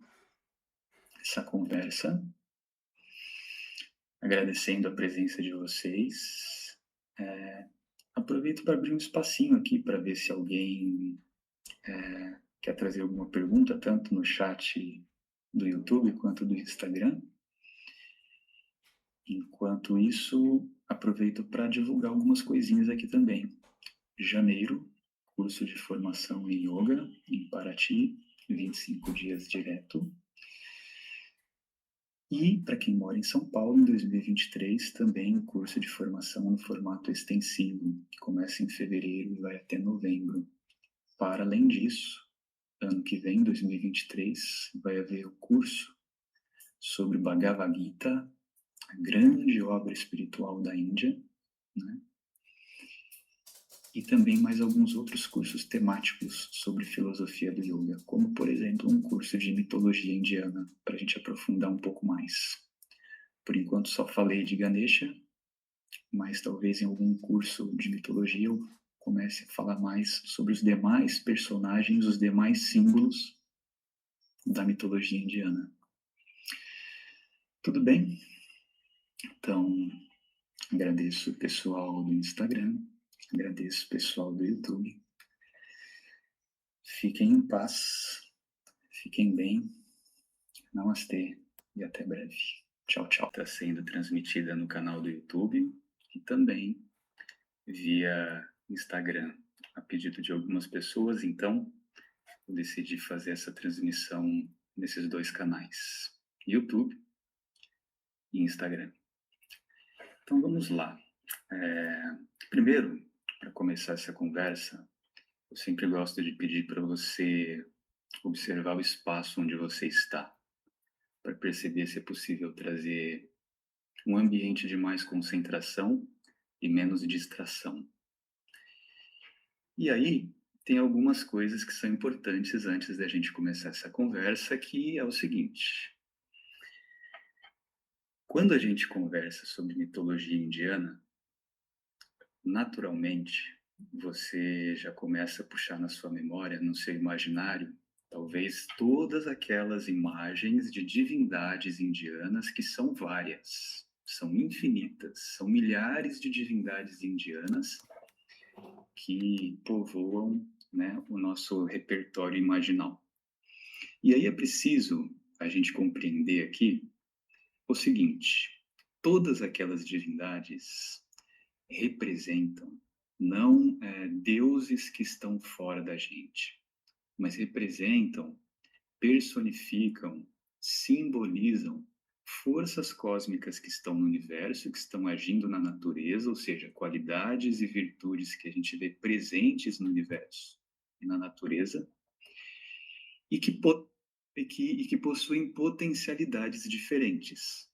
Speaker 1: essa conversa, agradecendo a presença de vocês. Aproveito para abrir um espacinho aqui para ver se alguém quer trazer alguma pergunta, tanto no chat do YouTube quanto do Instagram. Enquanto isso, aproveito para divulgar algumas coisinhas aqui também. Janeiro, curso de formação em Yoga em Paraty, 25 dias direto. E, para quem mora em São Paulo, em 2023, também o curso de formação no formato extensivo, que começa em fevereiro e vai até novembro. Para além disso, ano que vem, 2023, vai haver o curso sobre Bhagavad Gita, a grande obra espiritual da Índia, né? E também mais alguns outros cursos temáticos sobre filosofia do yoga, como, por exemplo, um curso de mitologia indiana, para a gente aprofundar um pouco mais. Por enquanto só falei de Ganesha, mas talvez em algum curso de mitologia eu comece a falar mais sobre os demais personagens, os demais símbolos da mitologia indiana. Tudo bem? Então, agradeço o pessoal do Instagram, agradeço o pessoal do YouTube. Fiquem em paz, fiquem bem. Namastê e até breve. Tchau, tchau. Está sendo transmitida no canal do YouTube e também via Instagram, a pedido de algumas pessoas. Então, eu decidi fazer essa transmissão nesses dois canais, YouTube e Instagram. Então, vamos lá. Primeiro, para começar essa conversa, eu sempre gosto de pedir para você observar o espaço onde você está, para perceber se é possível trazer um ambiente de mais concentração e menos distração. E aí, tem algumas coisas que são importantes antes da gente começar essa conversa, que é o seguinte. Quando a gente conversa sobre mitologia indiana, naturalmente, você já começa a puxar na sua memória, no seu imaginário, talvez todas aquelas imagens de divindades indianas que são várias, são infinitas, são milhares de divindades indianas que povoam, né, o nosso repertório imaginal. E aí é preciso a gente compreender aqui o seguinte: todas aquelas divindades representam não deuses que estão fora da gente, mas representam, personificam, simbolizam forças cósmicas que estão no universo, que estão agindo na natureza, ou seja, qualidades e virtudes que a gente vê presentes no universo e na natureza, e que possuem potencialidades diferentes.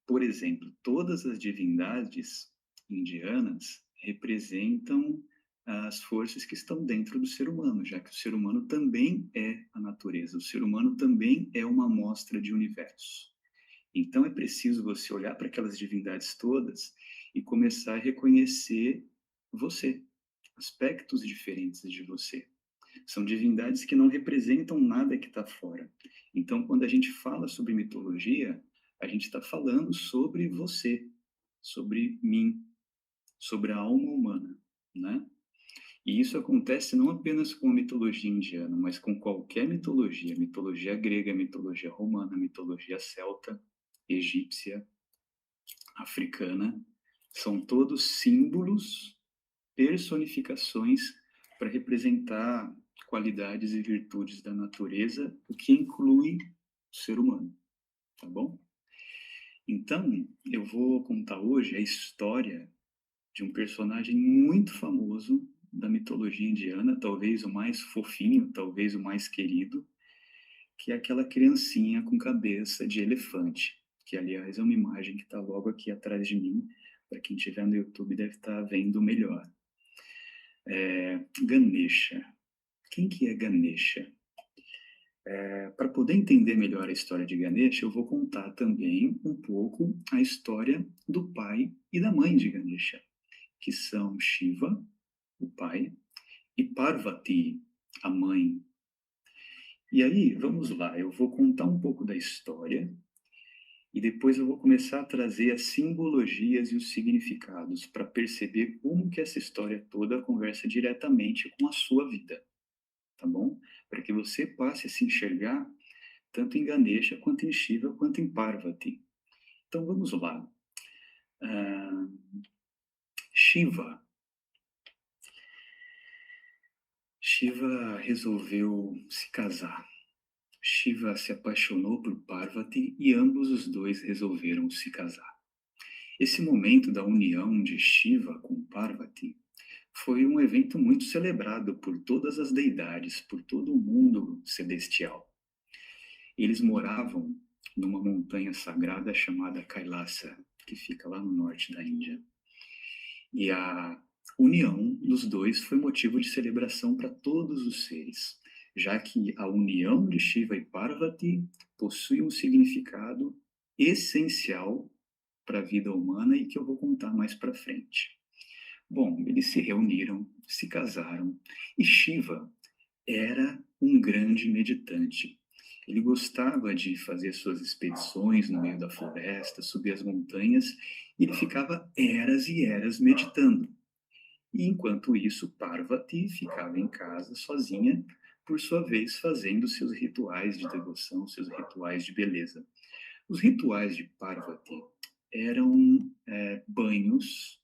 Speaker 1: Por exemplo, todas as divindades indianas representam as forças que estão dentro do ser humano, já que o ser humano também é a natureza, o ser humano também é uma amostra de universo. Então é preciso você olhar para aquelas divindades todas e começar a reconhecer você, aspectos diferentes de você. São divindades que não representam nada que está fora. Então, quando a gente fala sobre mitologia, a gente está falando sobre você, sobre mim, sobre a alma humana, né? E isso acontece não apenas com a mitologia indiana, mas com qualquer mitologia, mitologia grega, mitologia romana, mitologia celta, egípcia, africana, são todos símbolos, personificações para representar qualidades e virtudes da natureza, o que inclui o ser humano, tá bom? Então, eu vou contar hoje a história de um personagem muito famoso da mitologia indiana, talvez o mais fofinho, talvez o mais querido, que é aquela criancinha com cabeça de elefante, que aliás é uma imagem que está logo aqui atrás de mim, para quem estiver no YouTube deve estar vendo melhor. Ganesha. Quem que é Ganesha? Para poder entender melhor a história de Ganesha, eu vou contar também um pouco a história do pai e da mãe de Ganesha, que são Shiva, o pai, e Parvati, a mãe. E aí, vamos lá, eu vou contar um pouco da história e depois eu vou começar a trazer as simbologias e os significados para perceber como que essa história toda conversa diretamente com a sua vida, tá bom? Para que você passe a se enxergar tanto em Ganesha, quanto em Shiva, quanto em Parvati. Então vamos lá. Shiva. Shiva resolveu se casar. Shiva se apaixonou por Parvati e ambos os dois resolveram se casar. Esse momento da união de Shiva com Parvati foi um evento muito celebrado por todas as deidades, por todo o mundo celestial. Eles moravam numa montanha sagrada chamada Kailasa, que fica lá no norte da Índia. E a união dos dois foi motivo de celebração para todos os seres, já que a união de Shiva e Parvati possui um significado essencial para a vida humana e que eu vou contar mais para frente. Bom, eles se reuniram, se casaram, e Shiva era um grande meditante. Ele gostava de fazer suas expedições no meio da floresta, subir as montanhas, e ele ficava eras e eras meditando. E enquanto isso, Parvati ficava em casa sozinha, por sua vez fazendo seus rituais de devoção, seus rituais de beleza. Os rituais de Parvati eram banhos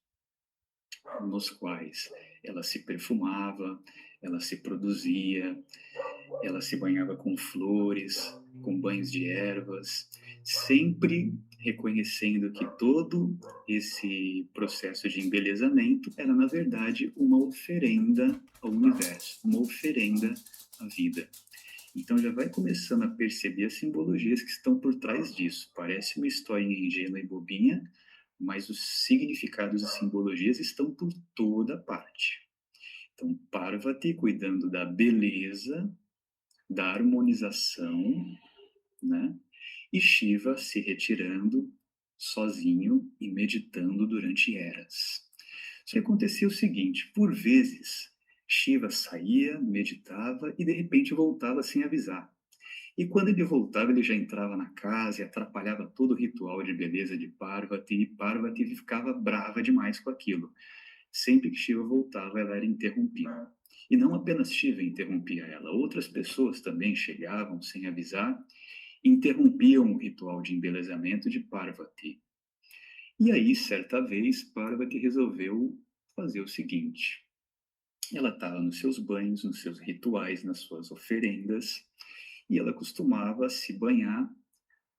Speaker 1: nos quais ela se perfumava, ela se produzia, ela se banhava com flores, com banhos de ervas, sempre reconhecendo que todo esse processo de embelezamento era, na verdade, uma oferenda ao universo, uma oferenda à vida. Então já vai começando a perceber as simbologias que estão por trás disso. Parece uma historinha ingênua e bobinha, mas os significados e simbologias estão por toda parte. Então, Parvati cuidando da beleza, da harmonização, né? E Shiva se retirando sozinho e meditando durante eras. Só que acontecia o seguinte, por vezes, Shiva saía, meditava e de repente voltava sem avisar. E quando ele voltava, ele já entrava na casa e atrapalhava todo o ritual de beleza de Parvati, e Parvati ficava brava demais com aquilo. Sempre que Shiva voltava, ela era interrompida. E não apenas Shiva interrompia ela, outras pessoas também chegavam sem avisar, interrompiam o ritual de embelezamento de Parvati. E aí, certa vez, Parvati resolveu fazer o seguinte. Ela estava nos seus banhos, nos seus rituais, nas suas oferendas, e ela costumava se banhar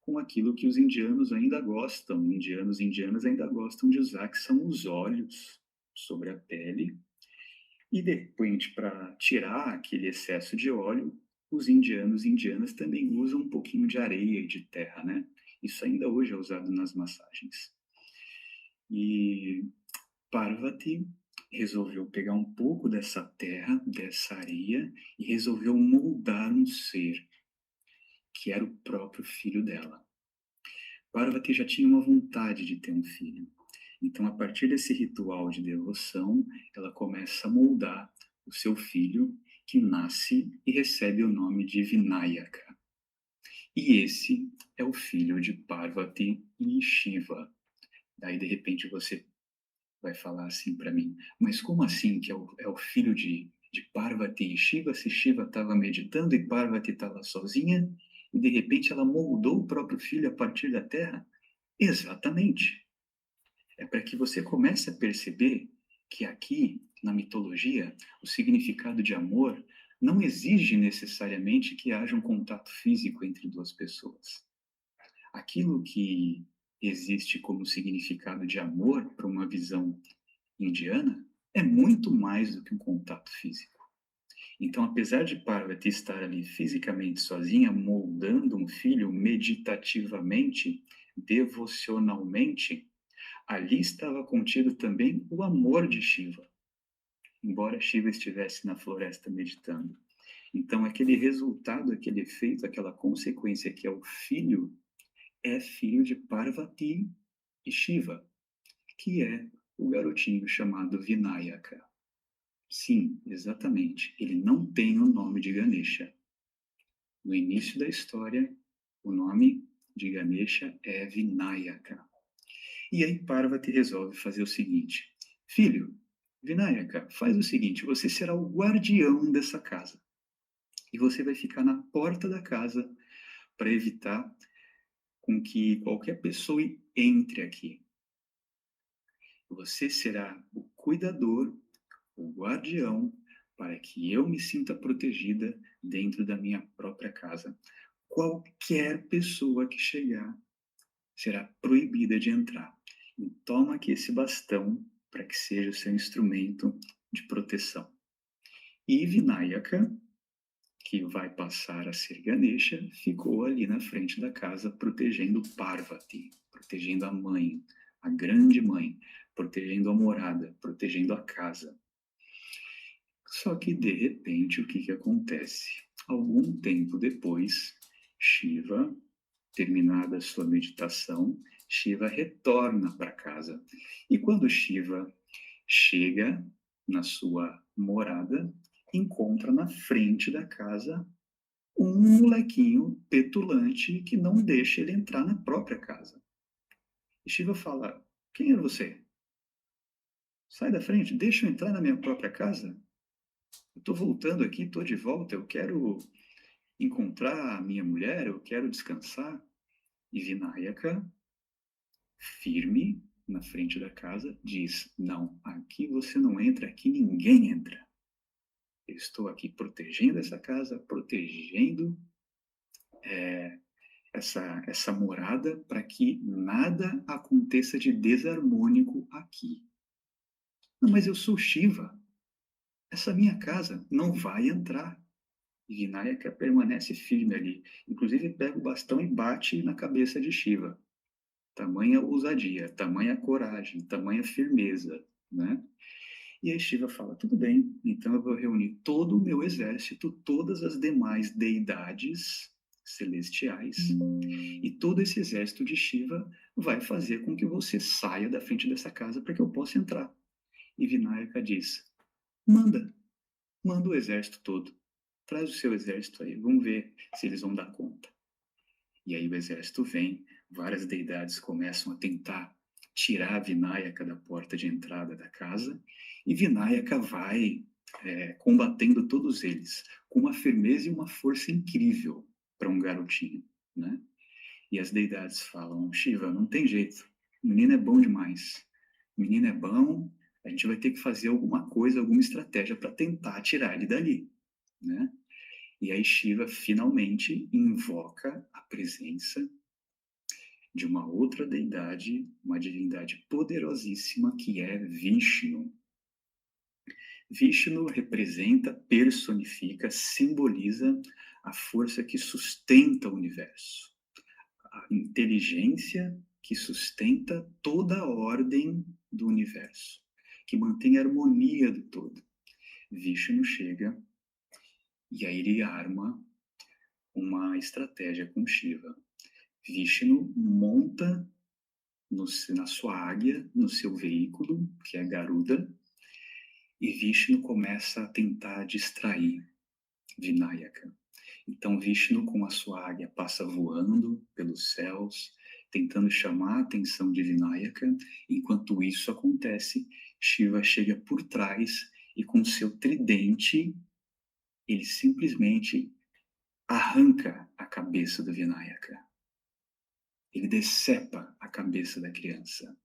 Speaker 1: com aquilo que os indianos ainda gostam, indianos e indianas ainda gostam de usar, que são os óleos sobre a pele. E, de repente, para tirar aquele excesso de óleo, os indianos e indianas também usam um pouquinho de areia e de terra, né? Isso ainda hoje é usado nas massagens. E Parvati resolveu pegar um pouco dessa terra, dessa areia, e resolveu moldar um ser, que era o próprio filho dela. Parvati já tinha uma vontade de ter um filho. Então, a partir desse ritual de devoção, ela começa a moldar o seu filho, que nasce e recebe o nome de Vinayaka. E esse é o filho de Parvati e Shiva. Daí, de repente, você vai falar assim para mim, mas como assim que é o filho de Parvati e Shiva, se Shiva estava meditando e Parvati estava sozinha, e de repente ela moldou o próprio filho a partir da terra? Exatamente. É para que você comece a perceber que aqui, na mitologia, o significado de amor não exige necessariamente que haja um contato físico entre duas pessoas. Aquilo que existe como significado de amor para uma visão indiana é muito mais do que um contato físico. Então, apesar de Parvati estar ali fisicamente sozinha, moldando um filho meditativamente, devocionalmente, ali estava contido também o amor de Shiva, embora Shiva estivesse na floresta meditando. Então, aquele resultado, aquele efeito, aquela consequência que é filho de Parvati e Shiva, que é o garotinho chamado Vinayaka. Sim, exatamente. Ele não tem o nome de Ganesha. No início da história, o nome de Ganesha é Vinayaka. E aí Parvati resolve fazer o seguinte: filho, Vinayaka, faz o seguinte, você será o guardião dessa casa. E você vai ficar na porta da casa para evitar com que qualquer pessoa entre aqui. Você será o cuidador, o guardião, para que eu me sinta protegida dentro da minha própria casa. Qualquer pessoa que chegar será proibida de entrar. E toma aqui esse bastão para que seja o seu instrumento de proteção. E Vinayaka, que vai passar a ser Ganesha, ficou ali na frente da casa protegendo Parvati, protegendo a mãe, a grande mãe, protegendo a morada, protegendo a casa. Só que, de repente, o que acontece? Algum tempo depois, Shiva, terminada a sua meditação, Shiva retorna para casa. E quando Shiva chega na sua morada, encontra na frente da casa um molequinho petulante que não deixa ele entrar na própria casa. E Shiva fala: quem é você? Sai da frente, deixa eu entrar na minha própria casa. Eu estou voltando aqui, estou de volta, eu quero encontrar a minha mulher, eu quero descansar. E Vinayaka, firme na frente da casa, diz: não, aqui você não entra, aqui ninguém entra. Eu estou aqui protegendo essa casa, protegendo essa morada para que nada aconteça de desarmônico aqui. Não, mas eu sou Shiva. Essa minha casa não vai entrar. E Vinayaka permanece firme ali. Inclusive pega o bastão e bate na cabeça de Shiva. Tamanha ousadia, tamanha coragem, tamanha firmeza, né? E aí Shiva fala: tudo bem, então eu vou reunir todo o meu exército, todas as demais deidades celestiais, e todo esse exército de Shiva vai fazer com que você saia da frente dessa casa para que eu possa entrar. E Vinayaka diz: manda o exército todo, traz o seu exército aí, vamos ver se eles vão dar conta. E aí o exército vem, várias deidades começam a tentar tirar Vinayaka da porta de entrada da casa, e Vinayaka vai combatendo todos eles, com uma firmeza e uma força incrível para um garotinho, né? E as deidades falam: Shiva, não tem jeito, o menino é bom demais, o menino é bom, a gente vai ter que fazer alguma coisa, alguma estratégia para tentar tirar ele dali, né? E aí Shiva finalmente invoca a presença de uma outra deidade, uma divindade poderosíssima que é Vishnu. Vishnu representa, personifica, simboliza a força que sustenta o universo. a inteligência que sustenta toda a ordem do universo, que mantém a harmonia do todo. Vishnu chega e aí ele arma uma estratégia com Shiva. Vishnu monta na sua águia, no seu veículo, que é Garuda, e Vishnu começa a tentar distrair Vinayaka. Então Vishnu, com a sua águia, passa voando pelos céus, tentando chamar a atenção de Vinayaka. Enquanto isso acontece, Shiva chega por trás e com seu tridente, ele simplesmente arranca a cabeça do Vinayaka. Ele decepa a cabeça da criança.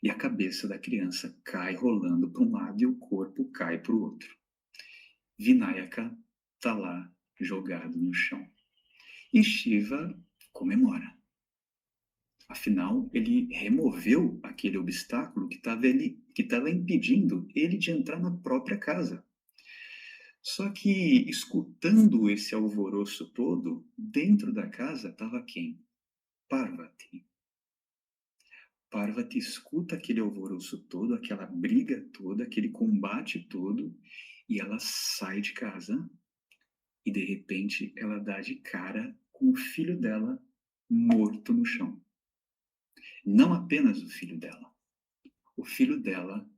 Speaker 1: E a cabeça da criança cai rolando para um lado e o corpo cai para o outro. Vinayaka está lá jogado no chão. E Shiva comemora. Afinal, ele removeu aquele obstáculo que estava impedindo ele de entrar na própria casa. Só que, escutando esse alvoroço todo, dentro da casa estava quem? Parvati. Parvati escuta aquele alvoroço todo, aquela briga toda, aquele combate todo, e ela sai de casa e, de repente, ela dá de cara com o filho dela morto no chão. Não apenas o filho dela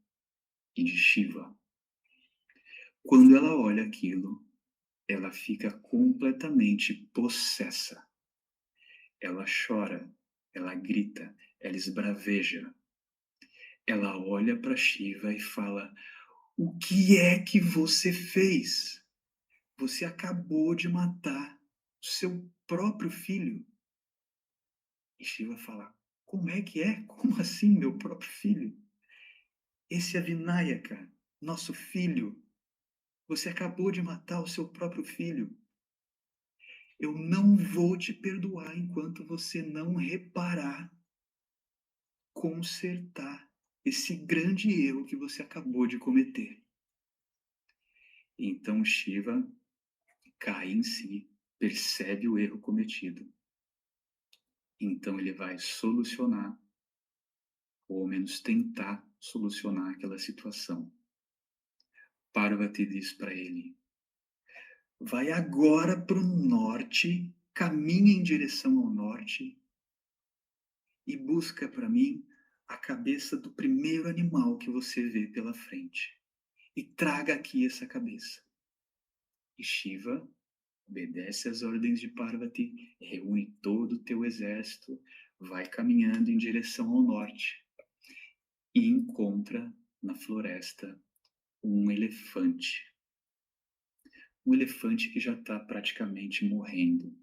Speaker 1: e de Shiva. Quando ela olha aquilo, ela fica completamente possessa. Ela chora, ela grita, ela esbraveja. Ela olha para Shiva e fala: "O que é que você fez? Você acabou de matar o seu próprio filho." E Shiva fala: "Como é que é? Como assim, meu próprio filho? Esse é Vinayaka, nosso filho. Você acabou de matar o seu próprio filho. Eu não vou te perdoar enquanto você não reparar, consertar esse grande erro que você acabou de cometer." Então Shiva cai em si, percebe o erro cometido. Então ele vai solucionar, ou ao menos tentar solucionar aquela situação. Parvati diz para ele: "Vai agora para o norte, caminha em direção ao norte e busca para mim a cabeça do primeiro animal que você vê pela frente. E traga aqui essa cabeça." E Shiva obedece às ordens de Parvati, reúne todo o teu exército, vai caminhando em direção ao norte e encontra na floresta um elefante. Um elefante que já está praticamente morrendo.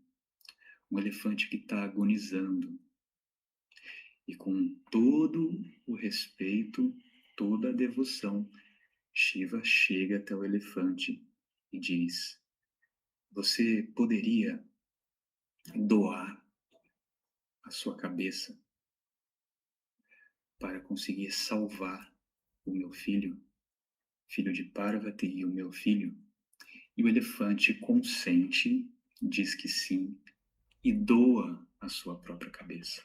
Speaker 1: Um elefante que está agonizando. E com todo o respeito, toda a devoção, Shiva chega até o elefante e diz: "Você poderia doar a sua cabeça para conseguir salvar o meu filho, filho de Parvati e o meu filho?" E o elefante consente, diz que sim, e doa a sua própria cabeça.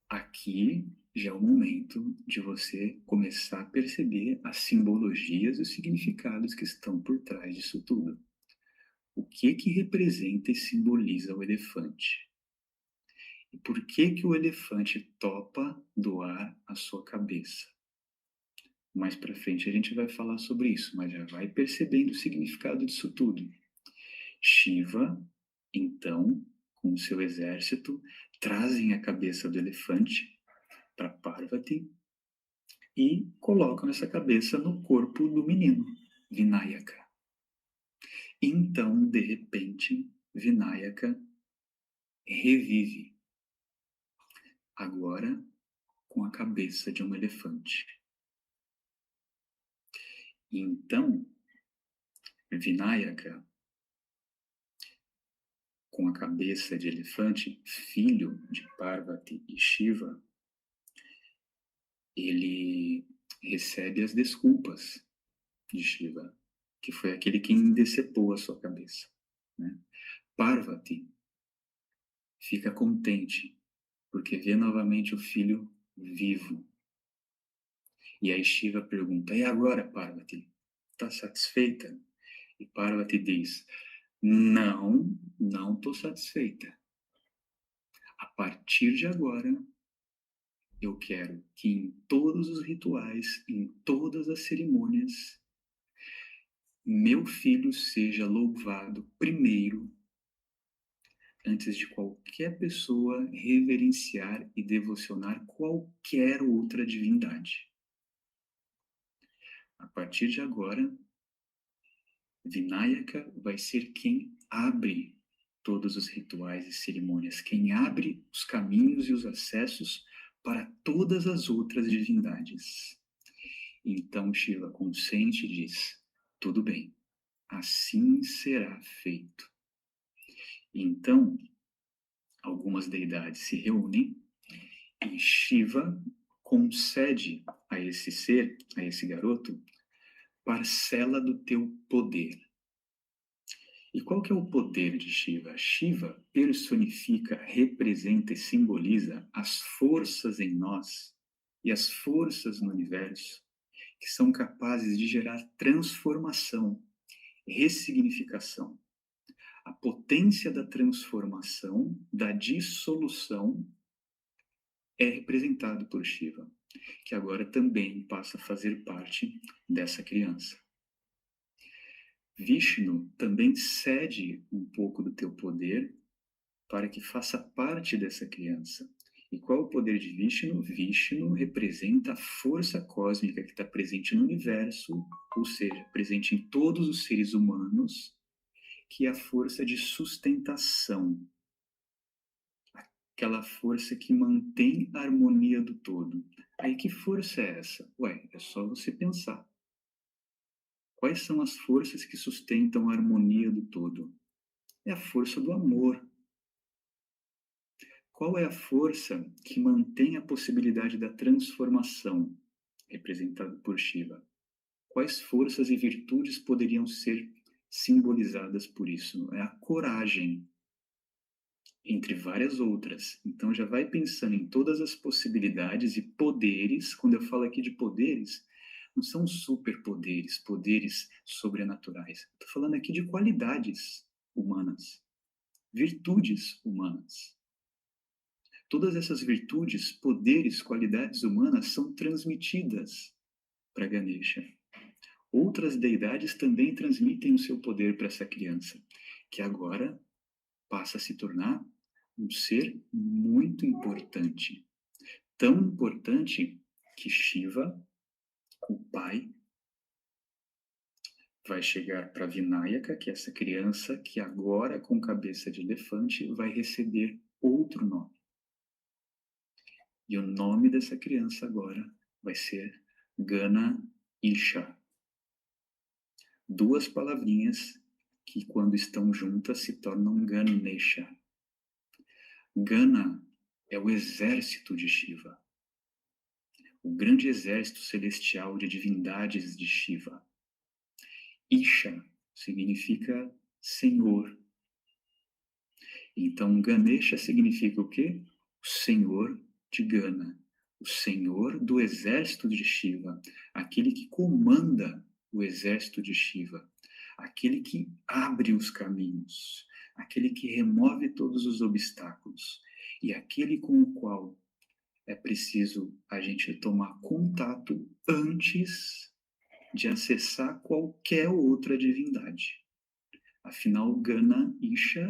Speaker 1: Aqui já é o momento de você começar a perceber as simbologias e os significados que estão por trás disso tudo. O que representa e simboliza o elefante? E por que o elefante topa doar a sua cabeça? Mais para frente a gente vai falar sobre isso, mas já vai percebendo o significado disso tudo. Shiva, então, com o seu exército, trazem a cabeça do elefante para Parvati e colocam essa cabeça no corpo do menino, Vinayaka. Então, de repente, Vinayaka revive, agora com a cabeça de um elefante. Então, Vinayaka, com a cabeça de elefante, filho de Parvati e Shiva, ele recebe as desculpas de Shiva, que foi aquele quem decepou a sua cabeça, né? Parvati fica contente, porque vê novamente o filho vivo. E aí Shiva pergunta, e agora, Parvati? Está satisfeita? E Parvati diz, não estou satisfeita. A partir de agora, eu quero que em todos os rituais, em todas as cerimônias, meu filho seja louvado primeiro, antes de qualquer pessoa reverenciar e devocionar qualquer outra divindade. A partir de agora, Vinayaka vai ser quem abre todos os rituais e cerimônias, quem abre os caminhos e os acessos para todas as outras divindades. Então Shiva, consciente, diz, tudo bem, assim será feito. Então, algumas deidades se reúnem e Shiva concede a esse ser, a esse garoto, parcela do teu poder. E qual que é o poder de Shiva? Shiva personifica, representa e simboliza as forças em nós e as forças no universo que são capazes de gerar transformação, ressignificação. A potência da transformação, da dissolução, é representado por Shiva, que agora também passa a fazer parte dessa criança. Vishnu também cede um pouco do teu poder para que faça parte dessa criança. E qual é o poder de Vishnu? Vishnu representa a força cósmica que está presente no universo, ou seja, presente em todos os seres humanos, que é a força de sustentação. Aquela força que mantém a harmonia do todo. Aí que força é essa? Ué, é só você pensar. Quais são as forças que sustentam a harmonia do todo? É a força do amor. Qual é a força que mantém a possibilidade da transformação, representada por Shiva? Quais forças e virtudes poderiam ser simbolizadas por isso? É a coragem, entre várias outras. Então já vai pensando em todas as possibilidades e poderes. Quando eu falo aqui de poderes, não são superpoderes, poderes sobrenaturais. Estou falando aqui de qualidades humanas, virtudes humanas. Todas essas virtudes, poderes, qualidades humanas são transmitidas para Ganesha. Outras deidades também transmitem o seu poder para essa criança, que agora passa a se tornar um ser muito importante. Tão importante que Shiva, o pai, vai chegar para Vinayaka, que é essa criança que agora, com cabeça de elefante, vai receber outro nome. E o nome dessa criança agora vai ser Ganesha. Duas palavrinhas que, quando estão juntas, se tornam Ganesha. Gana é o exército de Shiva, o grande exército celestial de divindades de Shiva. Isha significa Senhor. Então, Ganesha significa o quê? O Senhor de Gana, o Senhor do exército de Shiva, aquele que comanda o exército de Shiva, aquele que abre os caminhos, aquele que remove todos os obstáculos e aquele com o qual é preciso a gente tomar contato antes de acessar qualquer outra divindade. Afinal, Ganesha